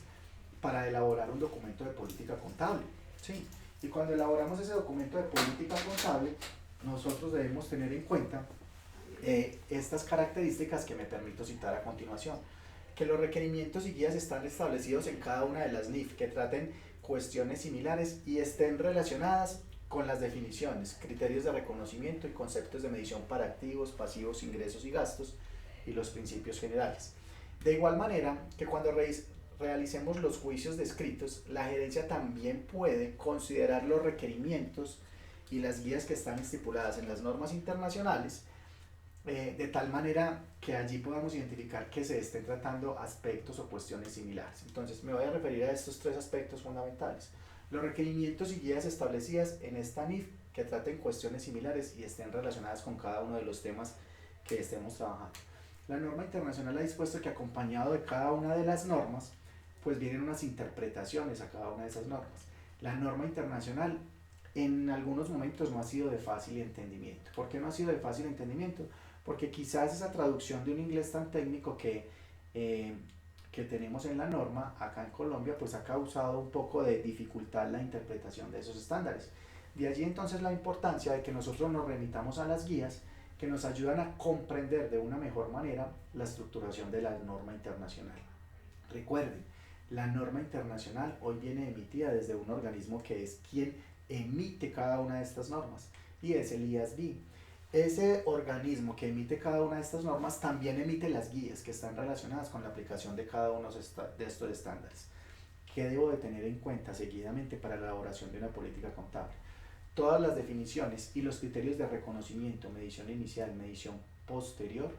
Speaker 2: para elaborar un documento de política contable, ¿sí? Y cuando elaboramos ese documento de política contable, nosotros debemos tener en cuenta estas características que me permito citar a continuación: que los requerimientos y guías están establecidos en cada una de las NIF, que traten cuestiones similares y estén relacionadas con las definiciones, criterios de reconocimiento y conceptos de medición para activos, pasivos, ingresos y gastos, y los principios generales. De igual manera que cuando realicemos los juicios descritos, la gerencia también puede considerar los requerimientos y las guías que están estipuladas en las normas internacionales, de tal manera que allí podamos identificar que se estén tratando aspectos o cuestiones similares. Entonces me voy a referir a estos tres aspectos fundamentales: los requerimientos y guías establecidas en esta NIF que traten cuestiones similares y estén relacionadas con cada uno de los temas que estemos trabajando. La norma internacional ha dispuesto que, acompañado de cada una de las normas, pues vienen unas interpretaciones a cada una de esas normas. La norma internacional en algunos momentos no ha sido de fácil entendimiento. ¿Por qué no ha sido de fácil entendimiento? Porque quizás esa traducción de un inglés tan técnico que tenemos en la norma acá en Colombia, pues ha causado un poco de dificultad la interpretación de esos estándares. De allí entonces la importancia de que nosotros nos remitamos a las guías que nos ayudan a comprender de una mejor manera la estructuración de la norma internacional. Recuerden, la norma internacional hoy viene emitida desde un organismo que es quien emite cada una de estas normas, y es el IASB. Ese organismo que emite cada una de estas normas también emite las guías que están relacionadas con la aplicación de cada uno de estos estándares. ¿Qué debo de tener en cuenta seguidamente para la elaboración de una política contable? Todas las definiciones y los criterios de reconocimiento, medición inicial, medición posterior,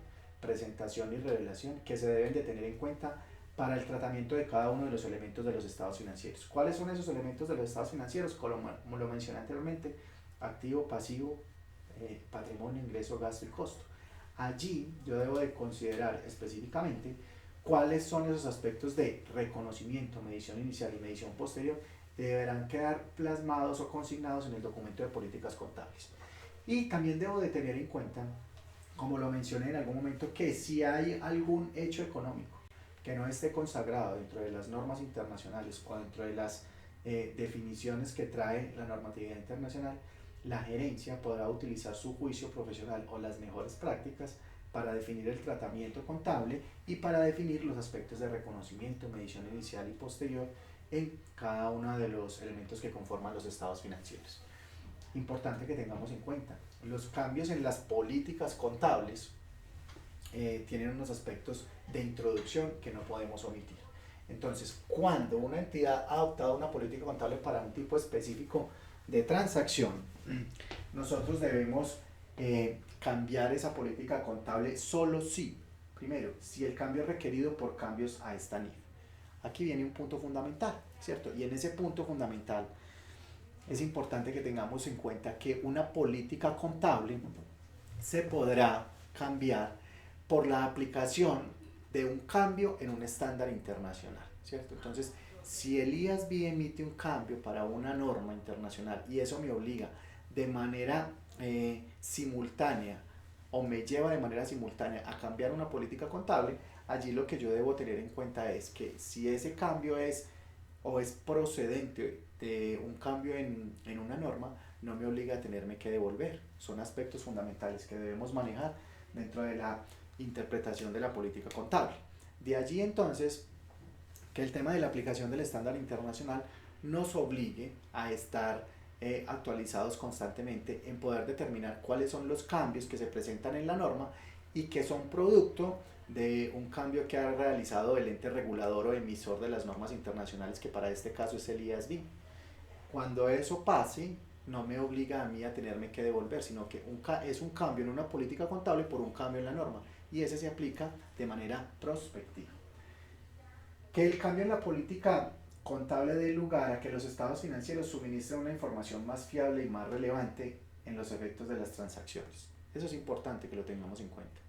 Speaker 2: presentación y revelación que se deben de tener en cuenta para el tratamiento de cada uno de los elementos de los estados financieros. ¿Cuáles son esos elementos de los estados financieros? Como lo mencioné anteriormente: activo, pasivo, patrimonio, ingreso, gasto y costo. Allí yo debo de considerar específicamente cuáles son esos aspectos de reconocimiento, medición inicial y medición posterior que deberán quedar plasmados o consignados en el documento de políticas contables. Y también debo de tener en cuenta, como lo mencioné en algún momento, que si hay algún hecho económico que no esté consagrado dentro de las normas internacionales o dentro de las definiciones que trae la normatividad internacional, la gerencia podrá utilizar su juicio profesional o las mejores prácticas para definir el tratamiento contable y para definir los aspectos de reconocimiento, medición inicial y posterior en cada uno de los elementos que conforman los estados financieros. Importante que tengamos en cuenta, los cambios en las políticas contables tienen unos aspectos de introducción que no podemos omitir. Entonces, cuando una entidad ha adoptado una política contable para un tipo específico de transacción, nosotros debemos cambiar esa política contable solo si, primero, si el cambio es requerido por cambios a esta NIF. Aquí viene un punto fundamental, ¿cierto? Y en ese punto fundamental es importante que tengamos en cuenta que una política contable se podrá cambiar por la aplicación de un cambio en un estándar internacional, ¿cierto? Entonces, si el IASB emite un cambio para una norma internacional y eso me obliga de manera simultánea o me lleva de manera simultánea a cambiar una política contable, allí lo que yo debo tener en cuenta es que si ese cambio es procedente de un cambio en una norma, no me obliga a tenerme que devolver. Son aspectos fundamentales que debemos manejar dentro de la interpretación de la política contable. De allí entonces que el tema de la aplicación del estándar internacional nos obligue a estar actualizados constantemente en poder determinar cuáles son los cambios que se presentan en la norma y que son producto de un cambio que ha realizado el ente regulador o emisor de las normas internacionales, que para este caso es el IASB. Cuando eso pase, no me obliga a mí a tenerme que devolver, sino que es un cambio en una política contable por un cambio en la norma, y ese se aplica de manera prospectiva. Que el cambio en la política contable dé lugar a que los estados financieros suministren una información más fiable y más relevante en los efectos de las transacciones. Eso es importante que lo tengamos en cuenta.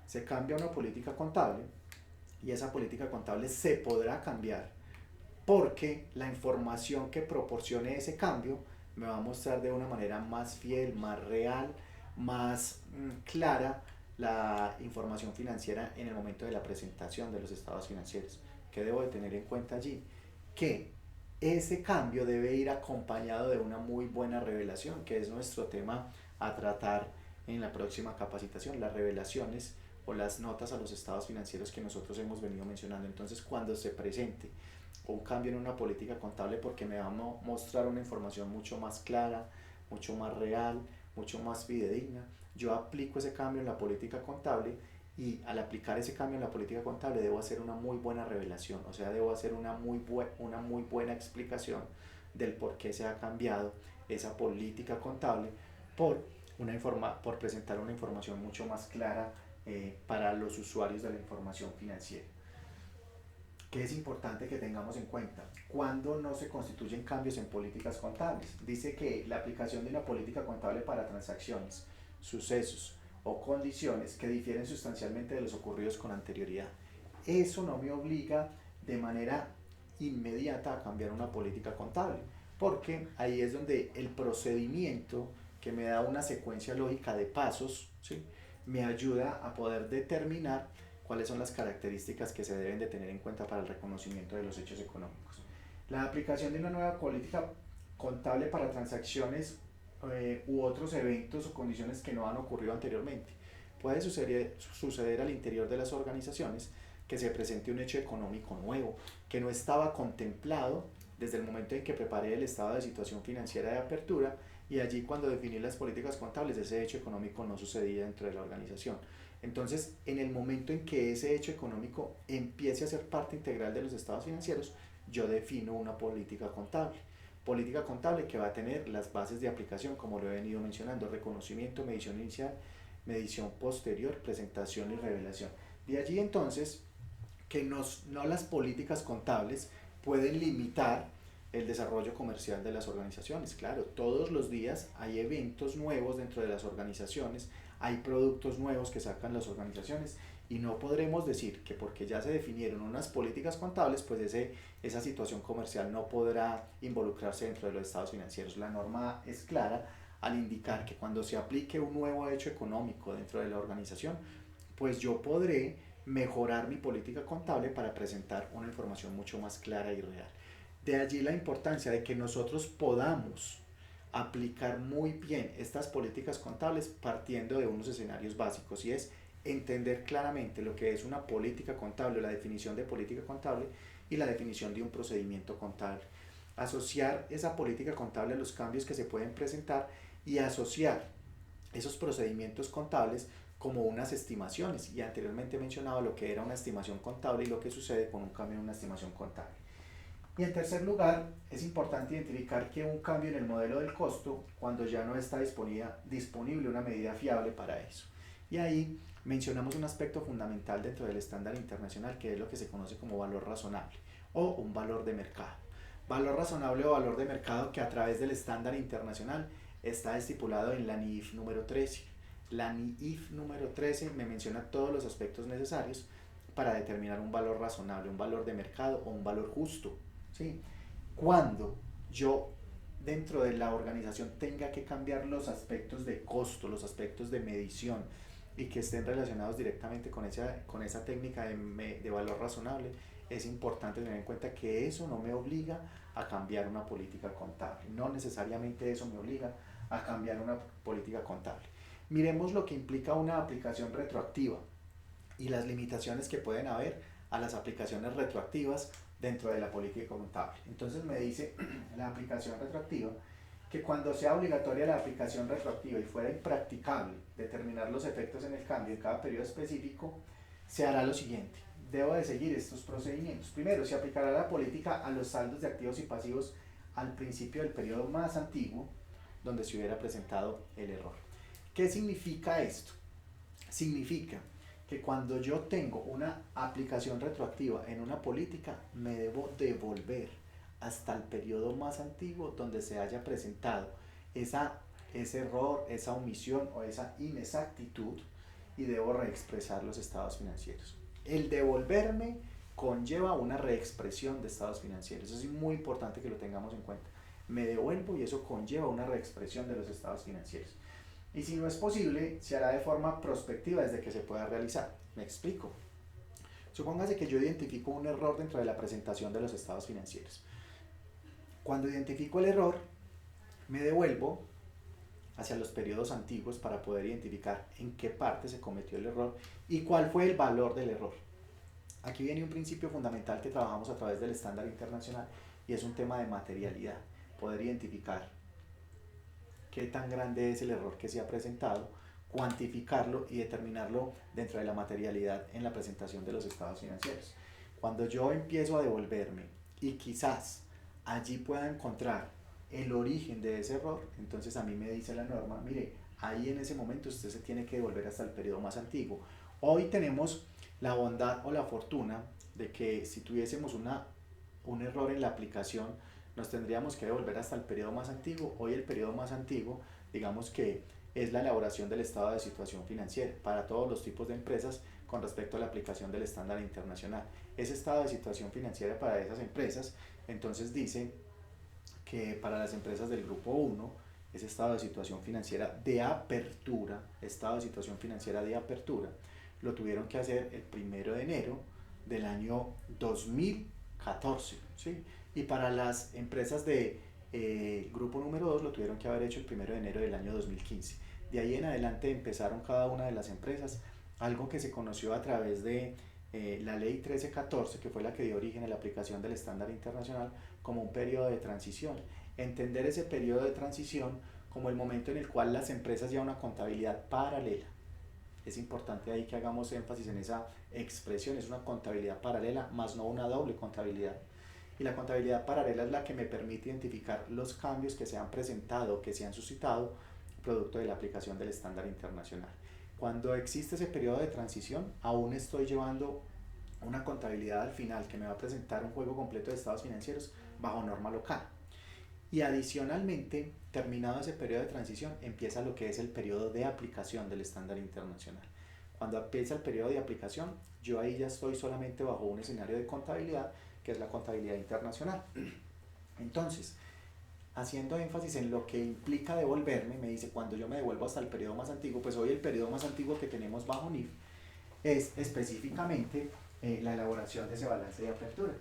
Speaker 2: Se cambia una política contable y esa política contable se podrá cambiar porque la información que proporcione ese cambio me va a mostrar de una manera más fiel, más real, más clara la información financiera en el momento de la presentación de los estados financieros. ¿Qué debo de tener en cuenta allí? Que ese cambio debe ir acompañado de una muy buena revelación, que es nuestro tema a tratar en la próxima capacitación, las revelaciones o las notas a los estados financieros que nosotros hemos venido mencionando. Entonces, cuando se presente un cambio en una política contable, porque me va a mostrar una información mucho más clara, mucho más real, mucho más fidedigna, yo aplico ese cambio en la política contable, y al aplicar ese cambio en la política contable debo hacer una muy buena revelación, o sea, debo hacer una muy buena explicación del por qué se ha cambiado esa política contable por presentar una información mucho más clara para los usuarios de la información financiera. ¿Qué es importante que tengamos en cuenta? Cuando no se constituyen cambios en políticas contables. Dice que la aplicación de una política contable para transacciones, sucesos o condiciones que difieren sustancialmente de los ocurridos con anterioridad. Eso no me obliga de manera inmediata a cambiar una política contable, porque ahí es donde el procedimiento que me da una secuencia lógica de pasos, ¿sí?, me ayuda a poder determinar cuáles son las características que se deben de tener en cuenta para el reconocimiento de los hechos económicos. La aplicación de una nueva política contable para transacciones u otros eventos o condiciones que no han ocurrido anteriormente. Puede suceder al interior de las organizaciones que se presente un hecho económico nuevo que no estaba contemplado desde el momento en que preparé el estado de situación financiera de apertura, y allí cuando definí las políticas contables ese hecho económico no sucedía dentro de la organización. Entonces, en el momento en que ese hecho económico empiece a ser parte integral de los estados financieros, yo defino una política contable. Política contable que va a tener las bases de aplicación, como lo he venido mencionando: reconocimiento, medición inicial, medición posterior, presentación y revelación. De allí entonces que no las políticas contables pueden limitar el desarrollo comercial de las organizaciones. Claro, todos los días hay eventos nuevos dentro de las organizaciones, hay productos nuevos que sacan las organizaciones, y no podremos decir que porque ya se definieron unas políticas contables, pues esa situación comercial no podrá involucrarse dentro de los estados financieros. La norma es clara al indicar que cuando se aplique un nuevo hecho económico dentro de la organización, pues yo podré mejorar mi política contable para presentar una información mucho más clara y real. De allí la importancia de que nosotros podamos aplicar muy bien estas políticas contables partiendo de unos escenarios básicos, y es entender claramente lo que es una política contable, la definición de política contable y la definición de un procedimiento contable. Asociar esa política contable a los cambios que se pueden presentar y asociar esos procedimientos contables como unas estimaciones. Y anteriormente he mencionado lo que era una estimación contable y lo que sucede con un cambio en una estimación contable. Y en tercer lugar, es importante identificar que un cambio en el modelo del costo cuando ya no está disponible una medida fiable para eso. Y ahí mencionamos un aspecto fundamental dentro del estándar internacional, que es lo que se conoce como valor razonable o un valor de mercado. Valor razonable o valor de mercado que a través del estándar internacional está estipulado en la NIF número 13. La NIF número 13 me menciona todos los aspectos necesarios para determinar un valor razonable, un valor de mercado o un valor justo, ¿sí? Cuando yo dentro de la organización tenga que cambiar los aspectos de costo, los aspectos de medición, y que estén relacionados directamente con esa técnica de valor razonable, es importante tener en cuenta que eso no me obliga a cambiar una política contable. No necesariamente eso me obliga a cambiar una política contable. Miremos lo que implica una aplicación retroactiva y las limitaciones que pueden haber a las aplicaciones retroactivas dentro de la política contable. Entonces me dice la aplicación retroactiva que cuando sea obligatoria la aplicación retroactiva y fuera impracticable determinar los efectos en el cambio en cada periodo específico, se hará lo siguiente. Debo de seguir estos procedimientos. Primero, se aplicará la política a los saldos de activos y pasivos al principio del periodo más antiguo donde se hubiera presentado el error. ¿Qué significa esto? Significa que cuando yo tengo una aplicación retroactiva en una política, me debo devolver hasta el periodo más antiguo donde se haya presentado ese error, esa omisión o esa inexactitud, y debo reexpresar los estados financieros. El devolverme conlleva una reexpresión de estados financieros. Eso es muy importante que lo tengamos en cuenta. Me devuelvo y eso conlleva una reexpresión de los estados financieros. Y si no es posible, se hará de forma prospectiva desde que se pueda realizar. Me explico. Supóngase que yo identifico un error dentro de la presentación de los estados financieros. Cuando identifico el error, me devuelvo hacia los periodos antiguos para poder identificar en qué parte se cometió el error y cuál fue el valor del error. Aquí viene un principio fundamental que trabajamos a través del estándar internacional, y es un tema de materialidad. Poder identificar qué tan grande es el error que se ha presentado, cuantificarlo y determinarlo dentro de la materialidad en la presentación de los estados financieros. Cuando yo empiezo a devolverme y quizás allí pueda encontrar el origen de ese error, entonces a mí me dice la norma, mire, ahí en ese momento usted se tiene que devolver hasta el periodo más antiguo. Hoy tenemos la bondad o la fortuna de que si tuviésemos un error en la aplicación, nos tendríamos que devolver hasta el periodo más antiguo. Hoy el periodo más antiguo, digamos que es la elaboración del estado de situación financiera para todos los tipos de empresas con respecto a la aplicación del estándar internacional. Ese estado de situación financiera para esas empresas, entonces dice que para las empresas del grupo 1, ese estado de situación financiera de apertura, estado de situación financiera de apertura, lo tuvieron que hacer el 1 de enero del año 2014, ¿sí? Y para las empresas de grupo número 2 lo tuvieron que haber hecho el 1 de enero del año 2015. De ahí en adelante empezaron cada una de las empresas, algo que se conoció a través de la ley 1314, que fue la que dio origen a la aplicación del estándar internacional, como un periodo de transición. Entender ese periodo de transición como el momento en el cual las empresas llevan una contabilidad paralela. Es importante ahí que hagamos énfasis en esa expresión, es una contabilidad paralela, más no una doble contabilidad. Y la contabilidad paralela es la que me permite identificar los cambios que se han presentado, que se han suscitado, producto de la aplicación del estándar internacional. Cuando existe ese periodo de transición, aún estoy llevando una contabilidad al final que me va a presentar un juego completo de estados financieros bajo norma local. Y adicionalmente, terminado ese periodo de transición, empieza lo que es el periodo de aplicación del estándar internacional. Cuando empieza el periodo de aplicación, yo ahí ya estoy solamente bajo un escenario de contabilidad, que es la contabilidad internacional. Entonces, haciendo énfasis en lo que implica devolverme, me dice cuando yo me devuelvo hasta el periodo más antiguo, pues hoy el periodo más antiguo que tenemos bajo NIF es específicamente la elaboración de ese balance de apertura.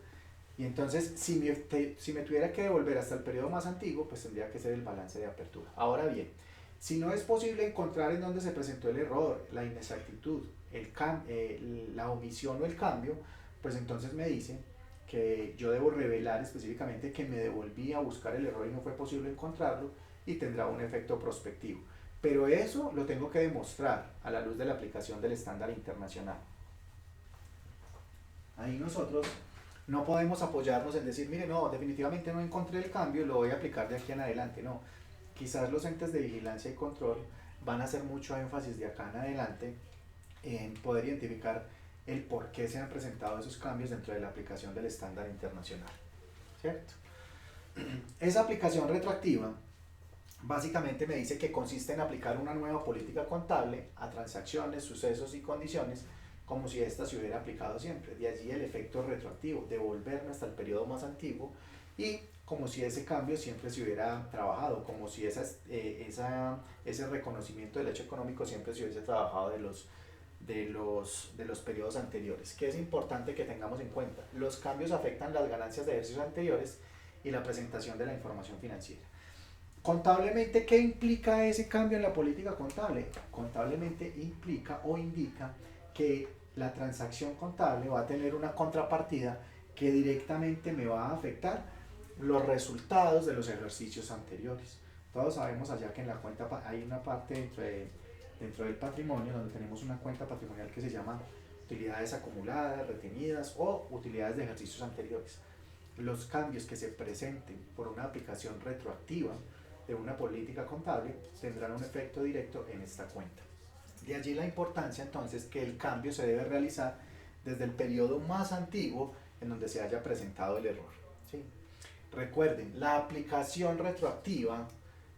Speaker 2: Y entonces, si me tuviera que devolver hasta el periodo más antiguo, pues tendría que ser el balance de apertura. Ahora bien, si no es posible encontrar en dónde se presentó el error, la inexactitud, la omisión o el cambio, pues entonces me dice que yo debo revelar específicamente que me devolví a buscar el error y no fue posible encontrarlo, y tendrá un efecto prospectivo. Pero eso lo tengo que demostrar a la luz de la aplicación del estándar internacional. Ahí nosotros no podemos apoyarnos en decir, mire, no, definitivamente no encontré el cambio, lo voy a aplicar de aquí en adelante. No, quizás los entes de vigilancia y control van a hacer mucho énfasis de acá en adelante en poder identificar el por qué se han presentado esos cambios dentro de la aplicación del estándar internacional, ¿cierto? Esa aplicación retroactiva básicamente me dice que consiste en aplicar una nueva política contable a transacciones, sucesos y condiciones como si ésta se hubiera aplicado siempre. De allí el efecto retroactivo, devolverme hasta el periodo más antiguo, y como si ese cambio siempre se hubiera trabajado, como si ese reconocimiento del hecho económico siempre se hubiese trabajado de los periodos anteriores. ¿Qué es importante que tengamos en cuenta? Los cambios afectan las ganancias de ejercicios anteriores y la presentación de la información financiera. Contablemente, ¿qué implica ese cambio en la política contable? Contablemente implica o indica que la transacción contable va a tener una contrapartida que directamente me va a afectar los resultados de los ejercicios anteriores. Todos sabemos allá que en la cuenta hay una parte dentro del patrimonio donde tenemos una cuenta patrimonial que se llama utilidades acumuladas, retenidas o utilidades de ejercicios anteriores. Los cambios que se presenten por una aplicación retroactiva de una política contable tendrán un efecto directo en esta cuenta. De allí la importancia entonces que el cambio se debe realizar desde el periodo más antiguo en donde se haya presentado el error, ¿sí? Recuerden, la aplicación retroactiva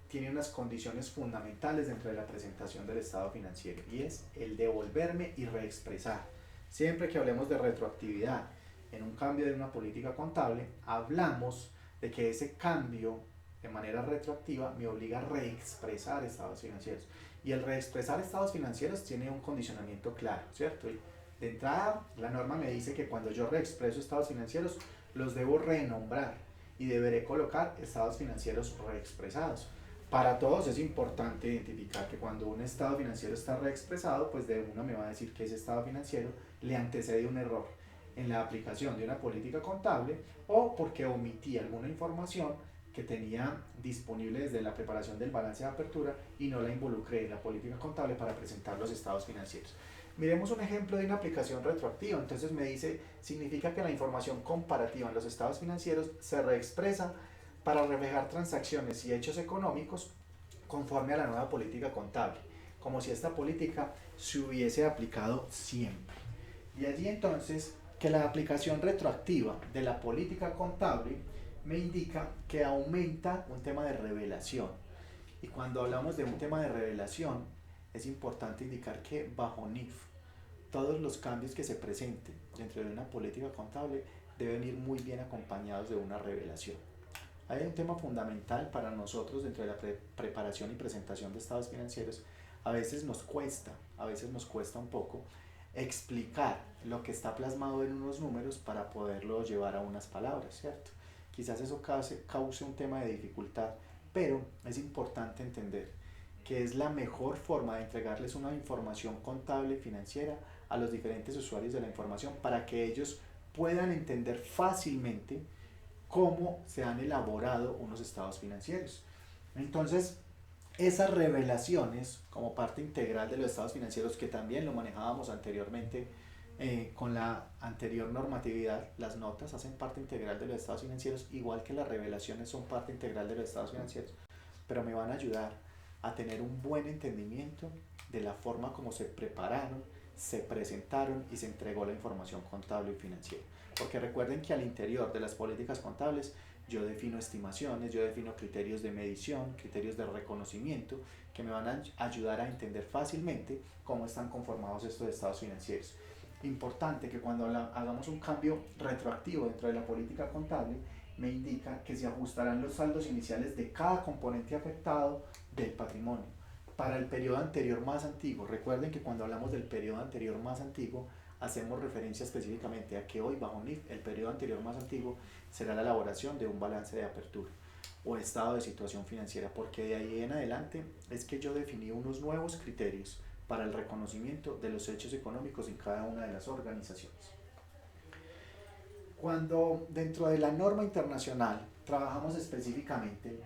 Speaker 2: tiene unas condiciones fundamentales dentro de la presentación del estado financiero, y es el devolverme y reexpresar. Siempre que hablemos de retroactividad en un cambio de una política contable, hablamos de que ese cambio de manera retroactiva me obliga a reexpresar estados financieros. Y el reexpresar estados financieros tiene un condicionamiento claro, ¿cierto? De entrada, la norma me dice que cuando yo reexpreso estados financieros, los debo renombrar y deberé colocar estados financieros reexpresados. Para todos es importante identificar que cuando un estado financiero está reexpresado, pues de una me va a decir que ese estado financiero le antecede un error en la aplicación de una política contable, o porque omití alguna información que tenía disponible desde la preparación del balance de apertura y no la involucré en la política contable para presentar los estados financieros. Miremos un ejemplo de una aplicación retroactiva. Entonces me dice, significa que la información comparativa en los estados financieros se reexpresa para reflejar transacciones y hechos económicos conforme a la nueva política contable, como si esta política se hubiese aplicado siempre. Y allí entonces que la aplicación retroactiva de la política contable me indica que aumenta un tema de revelación. Y cuando hablamos de un tema de revelación, es importante indicar que bajo NIF, todos los cambios que se presenten dentro de una política contable deben ir muy bien acompañados de una revelación. Hay un tema fundamental para nosotros dentro de la preparación y presentación de estados financieros. A veces nos cuesta un poco explicar lo que está plasmado en unos números para poderlo llevar a unas palabras, ¿cierto? Quizás eso cause un tema de dificultad, pero es importante entender que es la mejor forma de entregarles una información contable y financiera a los diferentes usuarios de la información para que ellos puedan entender fácilmente cómo se han elaborado unos estados financieros. Entonces, esas revelaciones como parte integral de los estados financieros, que también lo manejábamos anteriormente con la anterior normatividad, las notas hacen parte integral de los estados financieros, igual que las revelaciones son parte integral de los estados financieros, pero me van a ayudar a tener un buen entendimiento de la forma como se prepararon, se presentaron y se entregó la información contable y financiera. Porque recuerden que al interior de las políticas contables yo defino estimaciones, yo defino criterios de medición, criterios de reconocimiento que me van a ayudar a entender fácilmente cómo están conformados estos estados financieros. Importante que cuando hagamos un cambio retroactivo dentro de la política contable, me indica que se ajustarán los saldos iniciales de cada componente afectado del patrimonio para el periodo anterior más antiguo. Recuerden que cuando hablamos del periodo anterior más antiguo, hacemos referencia específicamente a que hoy bajo NIF el periodo anterior más antiguo será la elaboración de un balance de apertura o estado de situación financiera, porque de ahí en adelante es que yo definí unos nuevos criterios para el reconocimiento de los hechos económicos en cada una de las organizaciones. Cuando dentro de la norma internacional trabajamos específicamente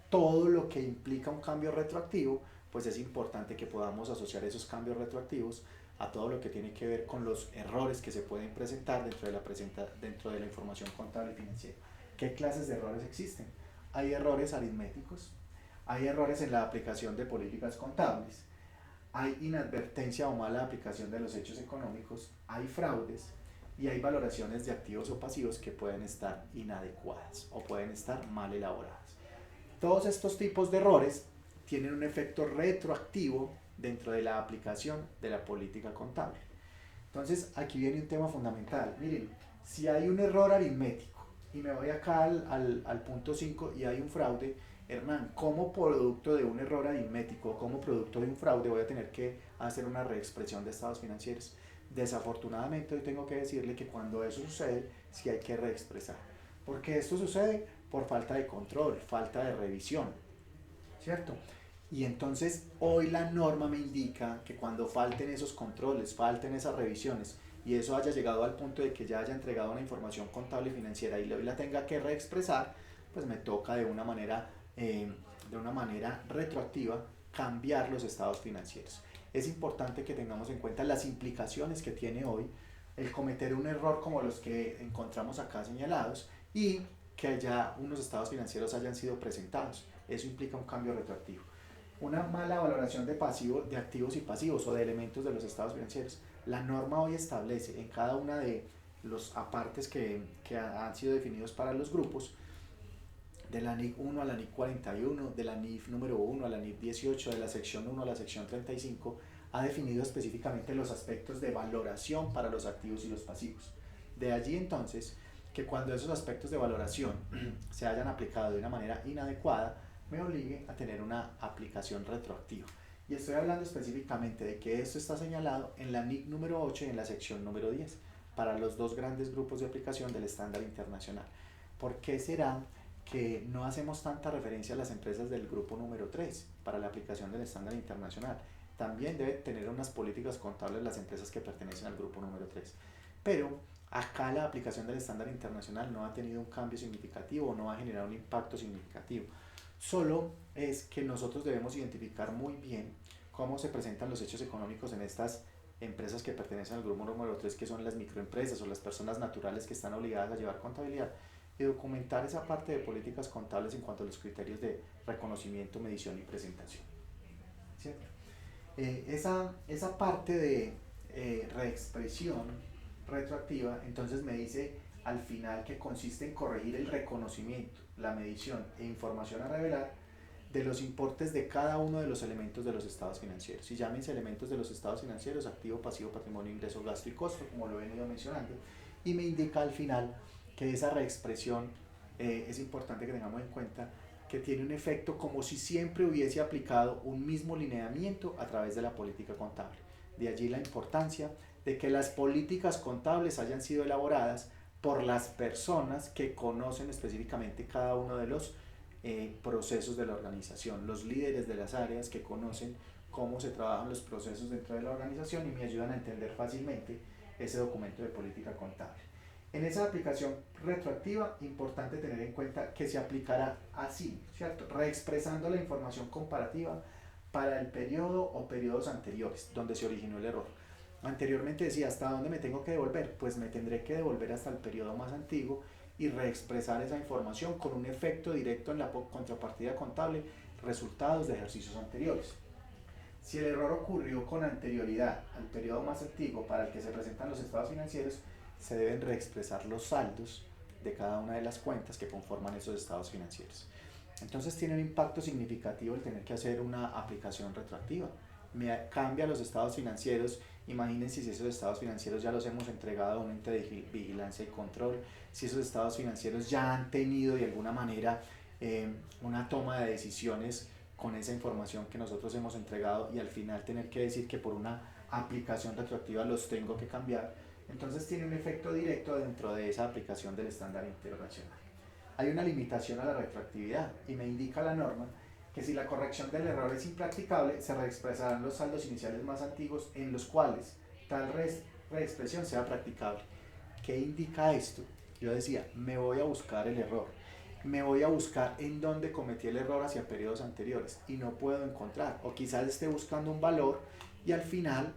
Speaker 2: todo lo que implica un cambio retroactivo, pues es importante que podamos asociar esos cambios retroactivos a todo lo que tiene que ver con los errores que se pueden presentar dentro de la información contable y financiera. ¿Qué clases de errores existen? Hay errores aritméticos, hay errores en la aplicación de políticas contables, hay inadvertencia o mala aplicación de los hechos económicos, hay fraudes y hay valoraciones de activos o pasivos que pueden estar inadecuadas o pueden estar mal elaboradas. Todos estos tipos de errores tienen un efecto retroactivo dentro de la aplicación de la política contable. Entonces, aquí viene un tema fundamental. Miren, si hay un error aritmético y me voy acá al punto 5 y hay un fraude, Hernán, como producto de un error aritmético, como producto de un fraude, voy a tener que hacer una reexpresión de estados financieros. Desafortunadamente, hoy tengo que decirle que cuando eso sucede, sí hay que reexpresar. Porque esto sucede por falta de control, falta de revisión, ¿cierto? Y entonces hoy la norma me indica que cuando falten esos controles, falten esas revisiones y eso haya llegado al punto de que ya haya entregado una información contable y financiera y hoy la tenga que reexpresar, pues me toca de una manera retroactiva cambiar los estados financieros. Es importante que tengamos en cuenta las implicaciones que tiene hoy el cometer un error como los que encontramos acá señalados y que ya unos estados financieros hayan sido presentados. Eso implica un cambio retroactivo. Una mala valoración de activos y pasivos o de elementos de los estados financieros. La norma hoy establece en cada una de los apartes que han sido definidos para los grupos, de la NIC 1 a la NIC 41, de la NIF número 1 a la NIF 18, de la sección 1 a la sección 35, ha definido específicamente los aspectos de valoración para los activos y los pasivos. De allí entonces que cuando esos aspectos de valoración se hayan aplicado de una manera inadecuada, me obligue a tener una aplicación retroactiva. Y estoy hablando específicamente de que esto está señalado en la NIC número 8 y en la sección número 10, para los dos grandes grupos de aplicación del estándar internacional. ¿Por qué será que no hacemos tanta referencia a las empresas del grupo número 3 para la aplicación del estándar internacional? También deben tener unas políticas contables las empresas que pertenecen al grupo número 3. Pero acá la aplicación del estándar internacional no ha tenido un cambio significativo o no ha generado un impacto significativo. Solo es que nosotros debemos identificar muy bien cómo se presentan los hechos económicos en estas empresas que pertenecen al grupo número 3, que son las microempresas o las personas naturales que están obligadas a llevar contabilidad, y documentar esa parte de políticas contables en cuanto a los criterios de reconocimiento, medición y presentación. ¿Cierto? Esa parte de reexpresión retroactiva, entonces me dice al final que consiste en corregir el reconocimiento, la medición e información a revelar de los importes de cada uno de los elementos de los estados financieros. Y llámense elementos de los estados financieros: activo, pasivo, patrimonio, ingreso, gasto y costo, como lo he venido mencionando. Y me indica al final que esa reexpresión es importante que tengamos en cuenta que tiene un efecto como si siempre hubiese aplicado un mismo lineamiento a través de la política contable. De allí la importancia de que las políticas contables hayan sido elaboradas por las personas que conocen específicamente cada uno de los procesos de la organización, los líderes de las áreas que conocen cómo se trabajan los procesos dentro de la organización y me ayudan a entender fácilmente ese documento de política contable. En esa aplicación retroactiva, importante tener en cuenta que se aplicará así, ¿cierto? Reexpresando la información comparativa para el periodo o periodos anteriores donde se originó el error. Anteriormente decía, ¿hasta dónde me tengo que devolver? Pues me tendré que devolver hasta el periodo más antiguo y reexpresar esa información con un efecto directo en la contrapartida contable, resultados de ejercicios anteriores. Si el error ocurrió con anterioridad al periodo más antiguo para el que se presentan los estados financieros, se deben reexpresar los saldos de cada una de las cuentas que conforman esos estados financieros. Entonces tiene un impacto significativo el tener que hacer una aplicación retroactiva. Me cambia los estados financieros. Imagínense si esos estados financieros ya los hemos entregado a un ente de vigilancia y control, si esos estados financieros ya han tenido de alguna manera una toma de decisiones con esa información que nosotros hemos entregado y al final tener que decir que por una aplicación retroactiva los tengo que cambiar. Entonces tiene un efecto directo dentro de esa aplicación del estándar internacional. Hay una limitación a la retroactividad y me indica la norma que si la corrección del error es impracticable, se reexpresarán los saldos iniciales más antiguos en los cuales tal reexpresión sea practicable. ¿Qué indica esto? Yo decía, me voy a buscar el error, me voy a buscar en dónde cometí el error hacia periodos anteriores y no puedo encontrar, o quizás esté buscando un valor y al final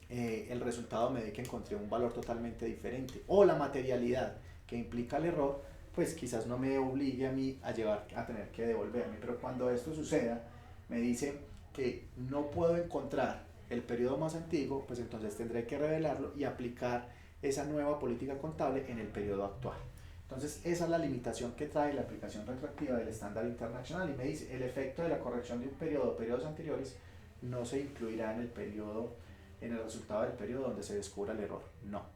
Speaker 2: el resultado me dé que encontré un valor totalmente diferente, o la materialidad que implica el error pues quizás no me obligue a mí a tener que devolverme, pero cuando esto suceda me dice que no puedo encontrar el periodo más antiguo, pues entonces tendré que revelarlo y aplicar esa nueva política contable en el periodo actual. Entonces esa es la limitación que trae la aplicación retroactiva del estándar internacional y me dice el efecto de la corrección de un periodo o periodos anteriores no se incluirá en el resultado del periodo donde se descubra el error. No.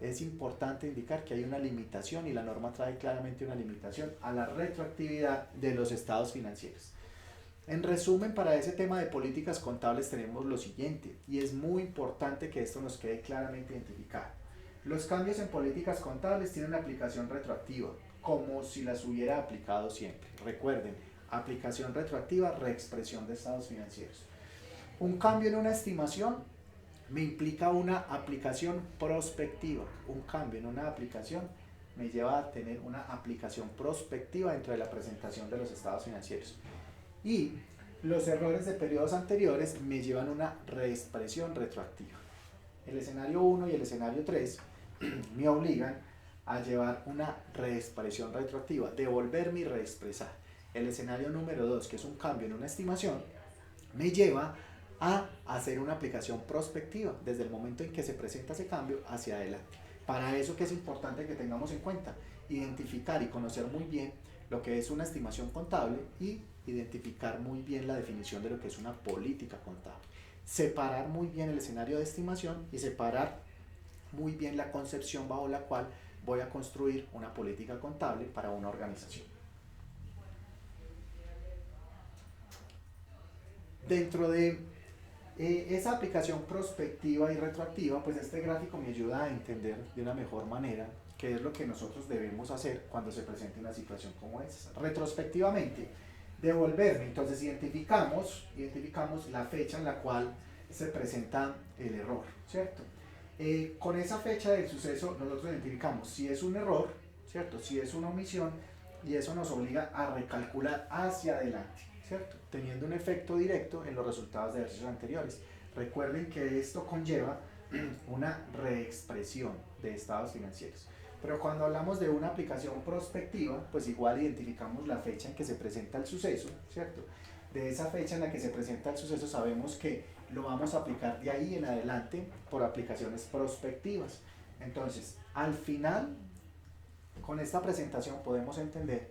Speaker 2: Es importante indicar que hay una limitación y la norma trae claramente una limitación a la retroactividad de los estados financieros. En resumen, para ese tema de políticas contables tenemos lo siguiente, y es muy importante que esto nos quede claramente identificado. Los cambios en políticas contables tienen una aplicación retroactiva, como si las hubiera aplicado siempre. Recuerden, aplicación retroactiva, reexpresión de estados financieros. Un cambio en una estimación me implica una aplicación prospectiva. Un cambio en una aplicación me lleva a tener una aplicación prospectiva dentro de la presentación de los estados financieros. Y los errores de periodos anteriores me llevan a una reexpresión retroactiva. El escenario 1 y el escenario 3 me obligan a llevar una reexpresión retroactiva, devolverme y reexpresar. El escenario número 2, que es un cambio en una estimación, me lleva a hacer una aplicación prospectiva desde el momento en que se presenta ese cambio hacia adelante. Para eso, que es importante que tengamos en cuenta, identificar y conocer muy bien lo que es una estimación contable y identificar muy bien la definición de lo que es una política contable. Separar muy bien el escenario de estimación y separar muy bien la concepción bajo la cual voy a construir una política contable para una organización. Dentro de esa aplicación prospectiva y retroactiva, pues este gráfico me ayuda a entender de una mejor manera qué es lo que nosotros debemos hacer cuando se presente una situación como esta. Retrospectivamente, devolverme, entonces identificamos la fecha en la cual se presenta el error, ¿cierto? Con esa fecha del suceso nosotros identificamos si es un error, ¿cierto? Si es una omisión, y eso nos obliga a recalcular hacia adelante, ¿cierto? Teniendo un efecto directo en los resultados de ejercicios anteriores. Recuerden que esto conlleva una reexpresión de estados financieros. Pero cuando hablamos de una aplicación prospectiva, pues igual identificamos la fecha en que se presenta el suceso, ¿cierto? De esa fecha en la que se presenta el suceso sabemos que lo vamos a aplicar de ahí en adelante por aplicaciones prospectivas. Entonces, al final, con esta presentación podemos entender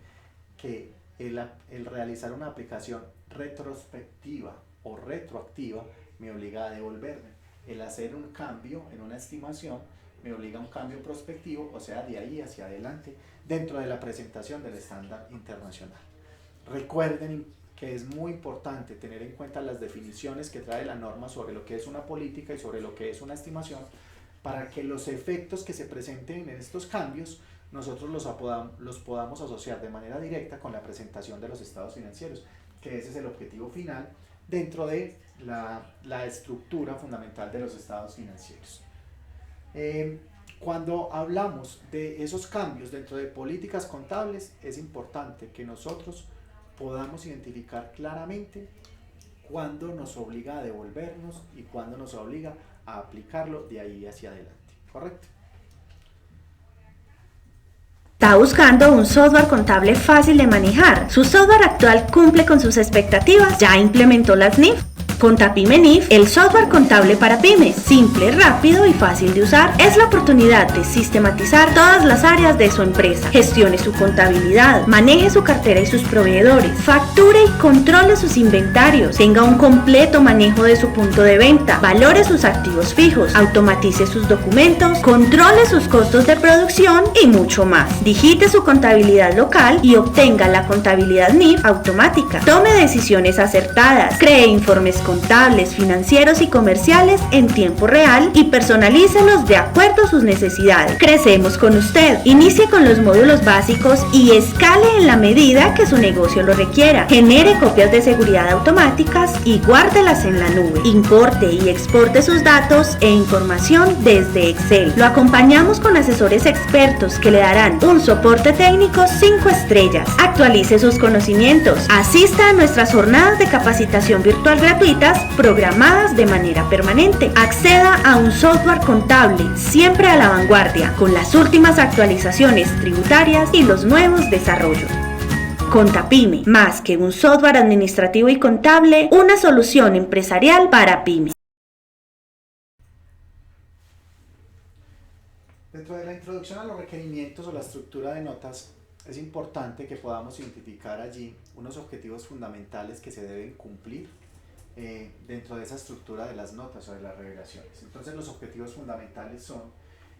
Speaker 2: que el realizar una aplicación retrospectiva o retroactiva me obliga a devolverme. El hacer un cambio en una estimación me obliga a un cambio prospectivo, o sea, de ahí hacia adelante, dentro de la presentación del estándar internacional. Recuerden que es muy importante tener en cuenta las definiciones que trae la norma sobre lo que es una política y sobre lo que es una estimación, para que los efectos que se presenten en estos cambios nosotros los podamos asociar de manera directa con la presentación de los estados financieros, que ese es el objetivo final dentro de la estructura fundamental de los estados financieros. Cuando hablamos de esos cambios dentro de políticas contables, es importante que nosotros podamos identificar claramente cuándo nos obliga a devolvernos y cuándo nos obliga a aplicarlo de ahí hacia adelante. ¿Correcto?
Speaker 1: ¿Está buscando un software contable fácil de manejar? ¿Su software actual cumple con sus expectativas? ¿Ya implementó las NIF? Contapyme NIF, el software contable para pymes, simple, rápido y fácil de usar, es la oportunidad de sistematizar todas las áreas de su empresa. Gestione su contabilidad, maneje su cartera y sus proveedores, facture y controle sus inventarios, tenga un completo manejo de su punto de venta, valore sus activos fijos, automatice sus documentos, controle sus costos de producción y mucho más. Digite su contabilidad local y obtenga la contabilidad NIF automática. Tome decisiones acertadas, cree informes contables, financieros y comerciales en tiempo real y personalícelos de acuerdo a sus necesidades. Crecemos con usted. Inicie con los módulos básicos y escale en la medida que su negocio lo requiera. Genere copias de seguridad automáticas y guárdelas en la nube. Importe y exporte sus datos e información desde Excel. Lo acompañamos con asesores expertos que le darán un soporte técnico 5 estrellas. Actualice sus conocimientos. Asista a nuestras jornadas de capacitación virtual gratuita programadas de manera permanente. Acceda a un software contable siempre a la vanguardia, con las últimas actualizaciones tributarias y los nuevos desarrollos. Contapyme, más que un software administrativo y contable, una solución empresarial para pymes.
Speaker 2: Dentro de la introducción a los requerimientos o la estructura de notas, es importante que podamos identificar allí unos objetivos fundamentales que se deben cumplir dentro de esa estructura de las notas o de las revelaciones. Entonces los objetivos fundamentales son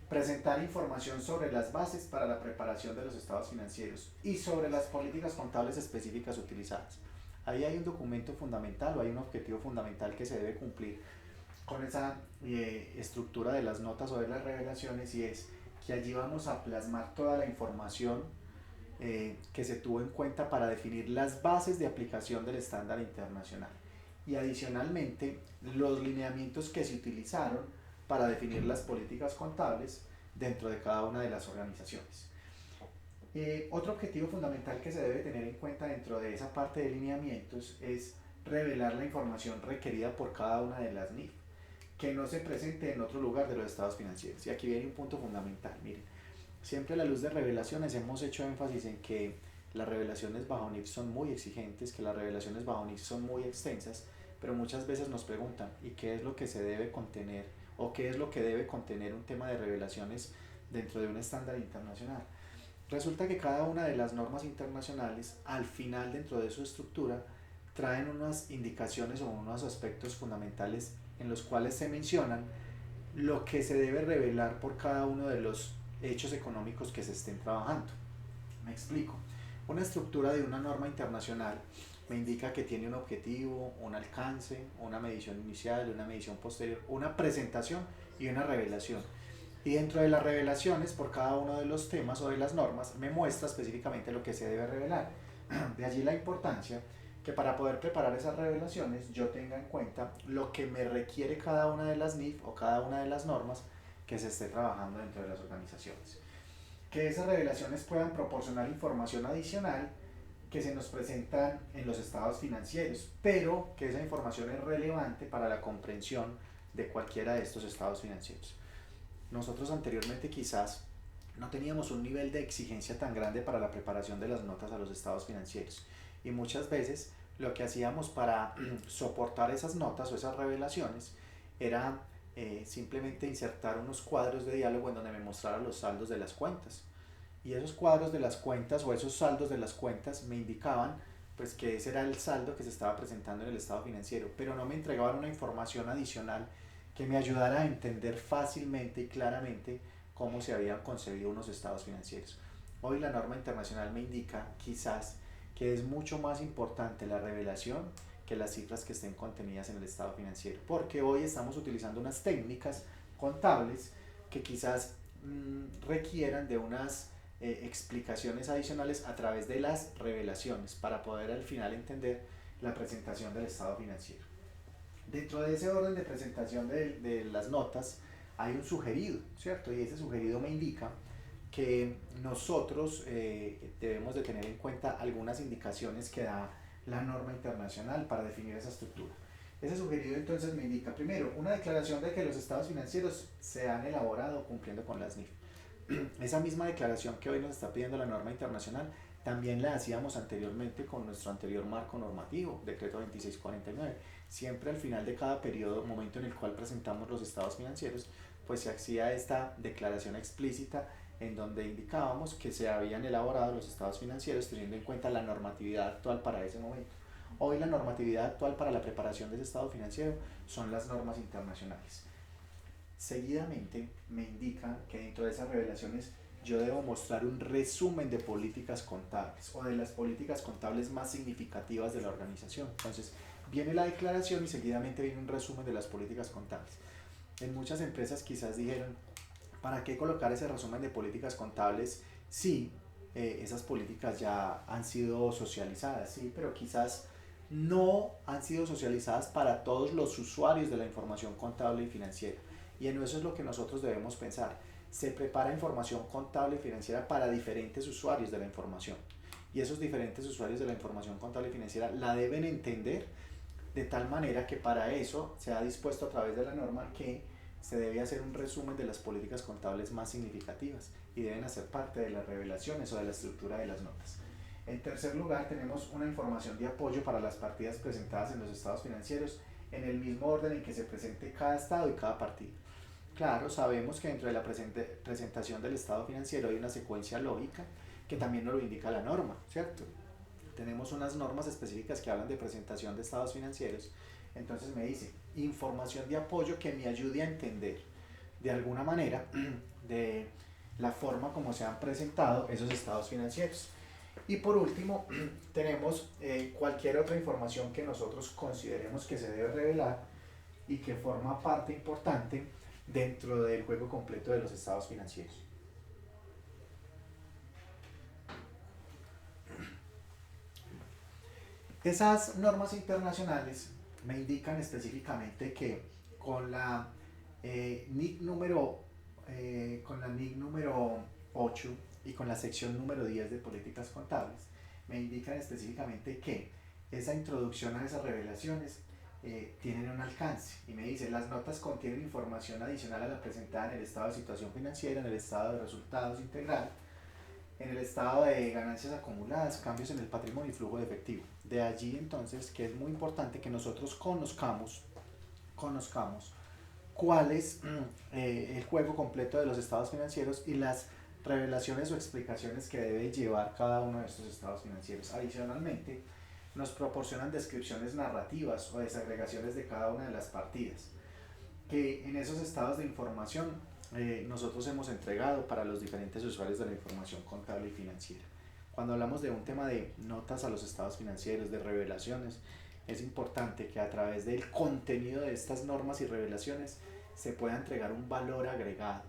Speaker 2: presentar información sobre las bases para la preparación de los estados financieros y sobre las políticas contables específicas utilizadas. Ahí hay un documento fundamental o hay un objetivo fundamental que se debe cumplir con esa estructura de las notas o de las revelaciones, y es que allí vamos a plasmar toda la información que se tuvo en cuenta para definir las bases de aplicación del estándar internacional, y adicionalmente los lineamientos que se utilizaron para definir las políticas contables dentro de cada una de las organizaciones. Otro objetivo fundamental que se debe tener en cuenta dentro de esa parte de lineamientos es revelar la información requerida por cada una de las NIF, que no se presente en otro lugar de los estados financieros. Y aquí viene un punto fundamental. Miren, siempre a la luz de revelaciones hemos hecho énfasis en que las revelaciones bajo NIF son muy exigentes, que las revelaciones bajo NIF son muy extensas, pero muchas veces nos preguntan, ¿y qué es lo que se debe contener o qué es lo que debe contener un tema de revelaciones dentro de un estándar internacional? Resulta que cada una de las normas internacionales, al final dentro de su estructura, traen unas indicaciones o unos aspectos fundamentales en los cuales se mencionan lo que se debe revelar por cada uno de los hechos económicos que se estén trabajando. Me explico. Una estructura de una norma internacional me indica que tiene un objetivo, un alcance, una medición inicial, una medición posterior, una presentación y una revelación. Y dentro de las revelaciones, por cada uno de los temas o de las normas, me muestra específicamente lo que se debe revelar. De allí la importancia que para poder preparar esas revelaciones yo tenga en cuenta lo que me requiere cada una de las NIF o cada una de las normas que se esté trabajando dentro de las organizaciones. Que esas revelaciones puedan proporcionar información adicional que se nos presentan en los estados financieros, pero que esa información es relevante para la comprensión de cualquiera de estos estados financieros. Nosotros anteriormente quizás no teníamos un nivel de exigencia tan grande para la preparación de las notas a los estados financieros. Y muchas veces lo que hacíamos para soportar esas notas o esas revelaciones era simplemente insertar unos cuadros de diálogo en donde me mostrara los saldos de las cuentas. Y esos cuadros de las cuentas o esos saldos de las cuentas me indicaban pues que ese era el saldo que se estaba presentando en el estado financiero, pero no me entregaban una información adicional que me ayudara a entender fácilmente y claramente cómo se habían concebido unos estados financieros. Hoy la norma internacional me indica quizás que es mucho más importante la revelación que las cifras que estén contenidas en el estado financiero, porque hoy estamos utilizando unas técnicas contables que quizás requieran de unas explicaciones adicionales a través de las revelaciones para poder al final entender la presentación del estado financiero. Dentro de ese orden de presentación de las notas hay un sugerido, ¿cierto? Y ese sugerido me indica que nosotros debemos de tener en cuenta algunas indicaciones que da la norma internacional para definir esa estructura. Ese sugerido entonces me indica, primero, una declaración de que los estados financieros se han elaborado cumpliendo con las NIF. Esa misma declaración que hoy nos está pidiendo la norma internacional también la hacíamos anteriormente con nuestro anterior marco normativo, decreto 2649. Siempre al final de cada periodo, momento en el cual presentamos los estados financieros, pues se hacía esta declaración explícita en donde indicábamos que se habían elaborado los estados financieros teniendo en cuenta la normatividad actual para ese momento. Hoy la normatividad actual para la preparación de ese estado financiero son las normas internacionales. Seguidamente me indican que dentro de esas revelaciones yo debo mostrar un resumen de políticas contables o de las políticas contables más significativas de la organización. Entonces viene la declaración y seguidamente viene un resumen de las políticas contables. En muchas empresas quizás dijeron, ¿para qué colocar ese resumen de políticas contables si esas políticas ya han sido socializadas? Sí, pero quizás no han sido socializadas para todos los usuarios de la información contable y financiera. Y en eso es lo que nosotros debemos pensar. Se prepara información contable y financiera para diferentes usuarios de la información. Y esos diferentes usuarios de la información contable y financiera la deben entender de tal manera que para eso se ha dispuesto a través de la norma que se debe hacer un resumen de las políticas contables más significativas y deben hacer parte de las revelaciones o de la estructura de las notas. En tercer lugar, tenemos una información de apoyo para las partidas presentadas en los estados financieros en el mismo orden en que se presente cada estado y cada partida. Claro, sabemos que dentro de la presentación del estado financiero hay una secuencia lógica que también nos lo indica la norma, ¿cierto? Tenemos unas normas específicas que hablan de presentación de estados financieros. Entonces me dice, información de apoyo que me ayude a entender de alguna manera de la forma como se han presentado esos estados financieros. Y por último, tenemos cualquier otra información que nosotros consideremos que se debe revelar y que forma parte importante dentro del juego completo de los estados financieros. Esas normas internacionales me indican específicamente que con la NIC número 8 y con la sección número 10 de políticas contables, me indican específicamente que esa introducción a esas revelaciones tienen un alcance y me dice, las notas contienen información adicional a la presentada en el estado de situación financiera, en el estado de resultados integral, en el estado de ganancias acumuladas, cambios en el patrimonio y flujo de efectivo. De allí entonces que es muy importante que nosotros conozcamos cuál es el juego completo de los estados financieros y las revelaciones o explicaciones que debe llevar cada uno de estos estados financieros. Adicionalmente, nos proporcionan descripciones narrativas o desagregaciones de cada una de las partidas, que en esos estados de información nosotros hemos entregado para los diferentes usuarios de la información contable y financiera. Cuando hablamos de un tema de notas a los estados financieros, de revelaciones, es importante que a través del contenido de estas normas y revelaciones se pueda entregar un valor agregado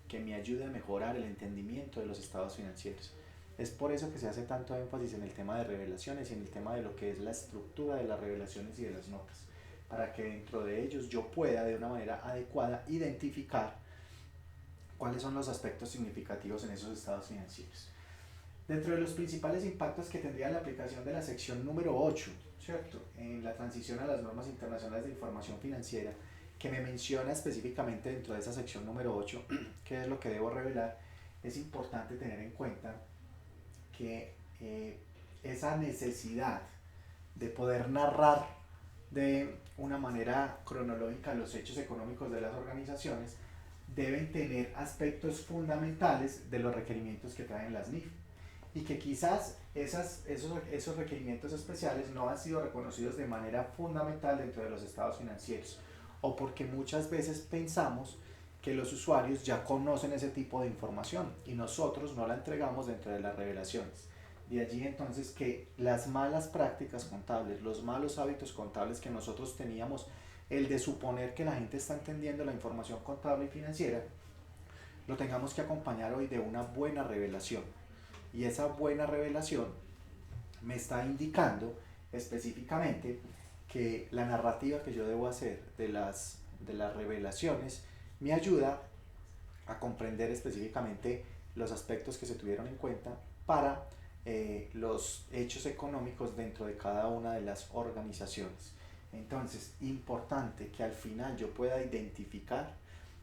Speaker 2: que me ayude a mejorar el entendimiento de los estados financieros. Es por eso que se hace tanto énfasis en el tema de revelaciones y en el tema de lo que es la estructura de las revelaciones y de las notas, para que dentro de ellos yo pueda de una manera adecuada identificar cuáles son los aspectos significativos en esos estados financieros. Dentro de los principales impactos que tendría la aplicación de la sección número 8, ¿cierto?, en la transición a las normas internacionales de información financiera, que me menciona específicamente dentro de esa sección número 8, qué es lo que debo revelar, es importante tener en cuenta que esa necesidad de poder narrar de una manera cronológica los hechos económicos de las organizaciones deben tener aspectos fundamentales de los requerimientos que traen las NIF y que quizás esos requerimientos especiales no han sido reconocidos de manera fundamental dentro de los estados financieros o porque muchas veces pensamos que los usuarios ya conocen ese tipo de información y nosotros no la entregamos dentro de las revelaciones. De allí entonces que las malas prácticas contables, los malos hábitos contables que nosotros teníamos, el de suponer que la gente está entendiendo la información contable y financiera, lo tengamos que acompañar hoy de una buena revelación. Y esa buena revelación me está indicando específicamente que la narrativa que yo debo hacer de las revelaciones me ayuda a comprender específicamente los aspectos que se tuvieron en cuenta para los hechos económicos dentro de cada una de las organizaciones. Entonces, importante que al final yo pueda identificar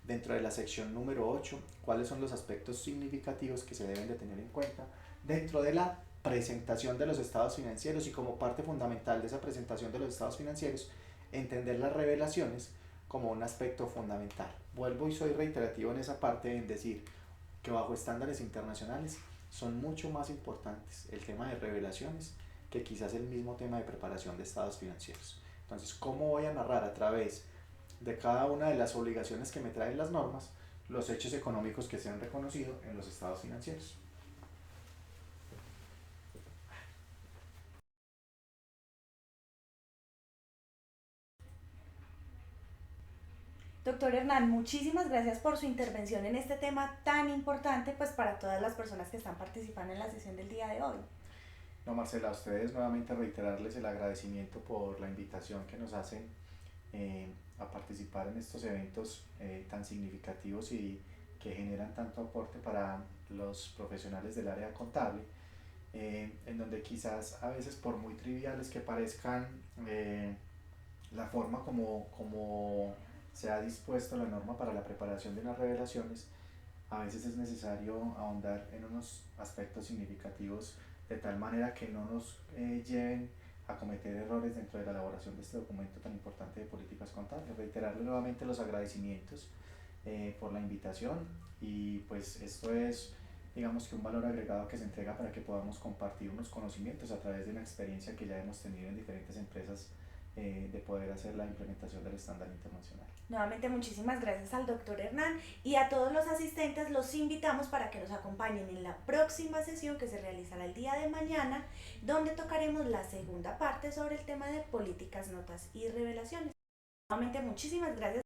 Speaker 2: dentro de la sección número 8 cuáles son los aspectos significativos que se deben de tener en cuenta dentro de la presentación de los estados financieros y como parte fundamental de esa presentación de los estados financieros, entender las revelaciones como un aspecto fundamental. Vuelvo y soy reiterativo en esa parte en decir que bajo estándares internacionales son mucho más importantes el tema de revelaciones que quizás el mismo tema de preparación de estados financieros. Entonces, ¿cómo voy a narrar a través de cada una de las obligaciones que me traen las normas los hechos económicos que se han reconocido en los estados financieros?
Speaker 1: Doctor Hernán, muchísimas gracias por su intervención en este tema tan importante pues para todas las personas que están participando en la sesión del día de hoy.
Speaker 2: No, Marcela, a ustedes nuevamente reiterarles el agradecimiento por la invitación que nos hacen a participar en estos eventos tan significativos y que generan tanto aporte para los profesionales del área contable, en donde quizás a veces por muy triviales que parezcan la forma como se ha dispuesto la norma para la preparación de unas revelaciones, a veces es necesario ahondar en unos aspectos significativos de tal manera que no nos lleven a cometer errores dentro de la elaboración de este documento tan importante de políticas contables. Reiterarle nuevamente los agradecimientos por la invitación y pues esto es digamos que un valor agregado que se entrega para que podamos compartir unos conocimientos a través de una experiencia que ya hemos tenido en diferentes empresas de poder hacer la implementación del estándar internacional.
Speaker 1: Nuevamente muchísimas gracias al doctor Hernán y a todos los asistentes los invitamos para que nos acompañen en la próxima sesión que se realizará el día de mañana, donde tocaremos la segunda parte sobre el tema de políticas, notas y revelaciones. Nuevamente muchísimas gracias.